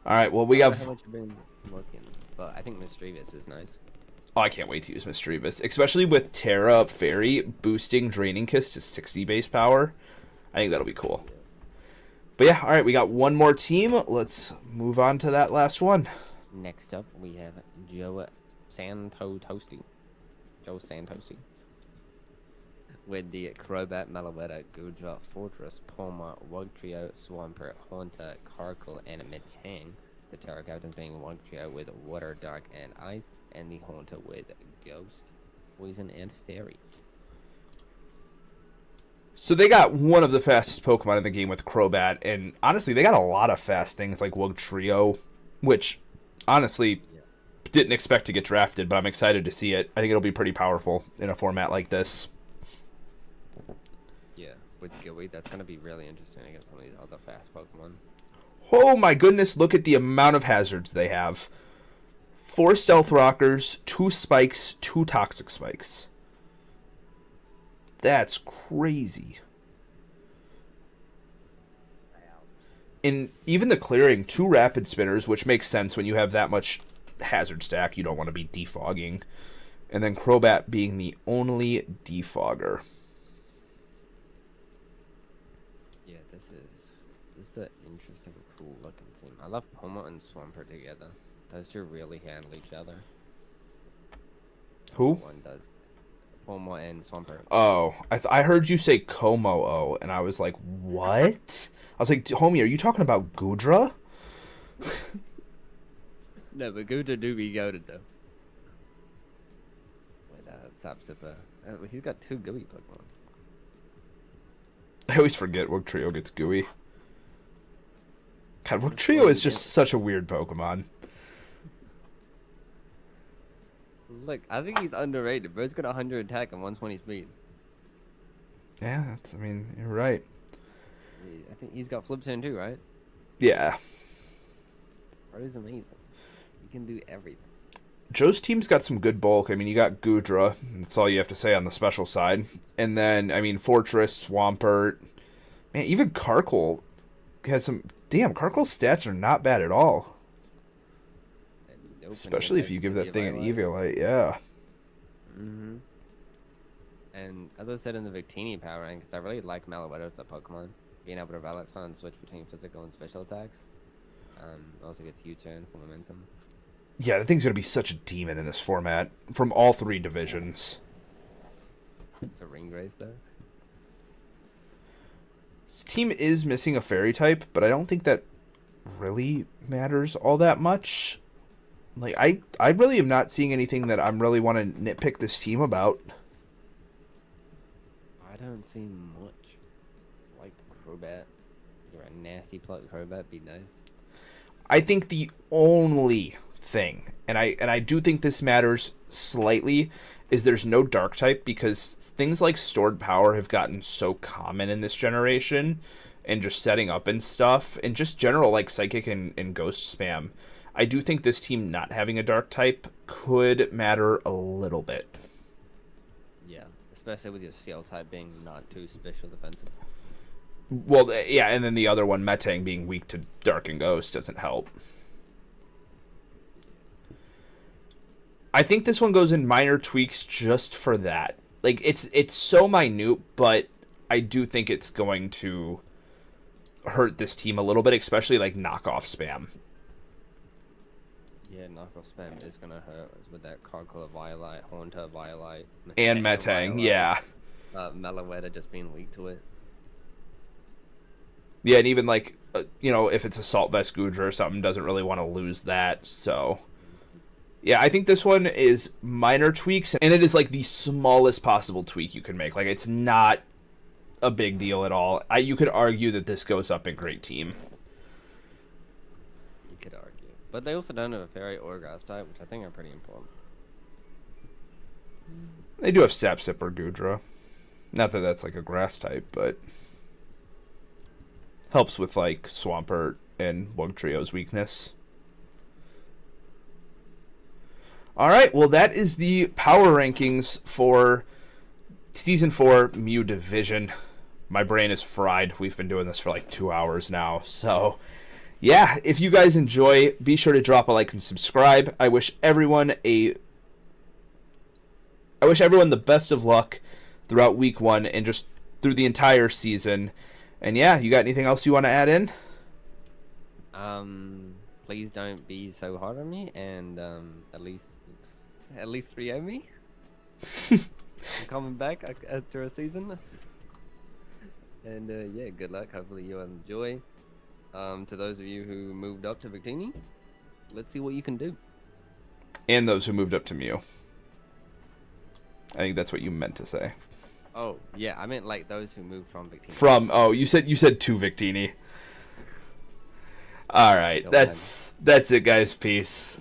Alright, well, we have... How much you bring Combustion, but I think Misdreavus is nice. Oh, I can't wait to use Misdreavus. Especially with Terra Fairy boosting Draining Kiss to 60 base power. I think that'll be cool. Yeah. But yeah, alright, we got one more team. Let's move on to that last one. Next up, we have JoeSantoasty. With the Crobat, Malameta, Gudra, Fortress, Poma, Wugtrio, Swampert, Haunter, Carkle, and Metang. The Terra Captains being Wugtrio with Water, Dark, and Ice, and the Haunter with Ghost, Poison, and Fairy. So they got one of the fastest Pokemon in the game with Crobat, and honestly, they got a lot of fast things like Wugtrio, which, honestly, didn't expect to get drafted, but I'm excited to see it. I think it'll be pretty powerful in a format like this. Yeah, with Gooey, that's gonna be really interesting against some of these other fast Pokemon. Oh my goodness, look at the amount of hazards they have. 4 Stealth Rockers, 2 Spikes, 2 Toxic Spikes. That's crazy. And even the clearing, 2 Rapid Spinners, which makes sense when you have that much hazard stack. You don't want to be defogging. And then Crobat being the only defogger. Yeah, this is an interesting, cool looking team. I love Poma and Swampert together. Those two really handle each other. Who? One does. Poma and Swampert. Oh, I heard you say Como-O, and I was like, what? I was like, homie, are you talking about Gudra? No, but Gudra do be goated though. With Sapsipper. He's got 2 gooey Pokemon. I always forget Wugtrio gets gooey. God, Wugtrio is just such a weird Pokemon. Look, I think he's underrated. Bro's got 100 attack and 120 speed. Yeah, I mean, you're right. I think he's got Flip Turn too, right? Yeah. Bro is amazing. He can do everything. Joe's team's got some good bulk. I mean, you got Gudra. That's all you have to say on the special side. And then, I mean, Fortress, Swampert. Man, even Karkle has some... Damn, Karkle's stats are not bad at all. Especially if you give that thing an Eviolite, yeah. Mm-hmm. And as I said in the Victini power rank, I really like Malouetta as a Pokemon. Being able to Relic and switch between physical and special attacks. Also gets U-turn for momentum. Yeah, that thing's going to be such a demon in this format. From all 3 divisions. It's a ring race, though. This team is missing a fairy type, but I don't think that really matters all that much. Like, I really am not seeing anything that I'm really want to nitpick this team about. I don't see much. Like the Crobat. You're a nasty pluck Crobat, be nice. I think the only thing, and I do think this matters slightly, is there's no dark type, because things like stored power have gotten so common in this generation, and just setting up and stuff, and just general like psychic and ghost spam. I do think this team not having a dark type could matter a little bit. Yeah, especially with your Steel type being not too special defensive. Well, yeah, and then the other one, Metang, being weak to dark and ghost doesn't help. I think this one goes in minor tweaks just for that. Like, it's so minute, but I do think it's going to hurt this team a little bit, especially like knockoff spam. Yeah, knockoff spam is gonna hurt with that Carcola Violite, Haunter Violite, and Metang, yeah. Malouetta just being weak to it. Yeah, and even like, you know, if it's Assault Vest Gudra or something, doesn't really want to lose that, so... Yeah, I think this one is minor tweaks, and it is like the smallest possible tweak you can make. Like, it's not a big deal at all. You could argue that this goes up in Great Team. You could argue. But they also don't have a Fairy or Grass type, which I think are pretty important. They do have Sapsip or Gudra. Not that that's like a grass type, but... helps with like Swampert and Wugtrio's weakness. Alright, well that is the power rankings for Season 4 Mew Division. My brain is fried. We've been doing this for like 2 hours now. So, yeah, if you guys enjoy, be sure to drop a like and subscribe. I wish everyone the best of luck throughout Week 1 and just through the entire season. And yeah, you got anything else you want to add in? Please don't be so hard on me, and at least 3-0 me. I'm coming back after a season. And yeah, good luck. Hopefully you enjoy. To those of you who moved up to Victini, let's see what you can do. And those who moved up to Mew. I think that's what you meant to say. Oh, yeah, I meant like those who moved from Victini. You said to Victini. All right, that's it, guys. Peace.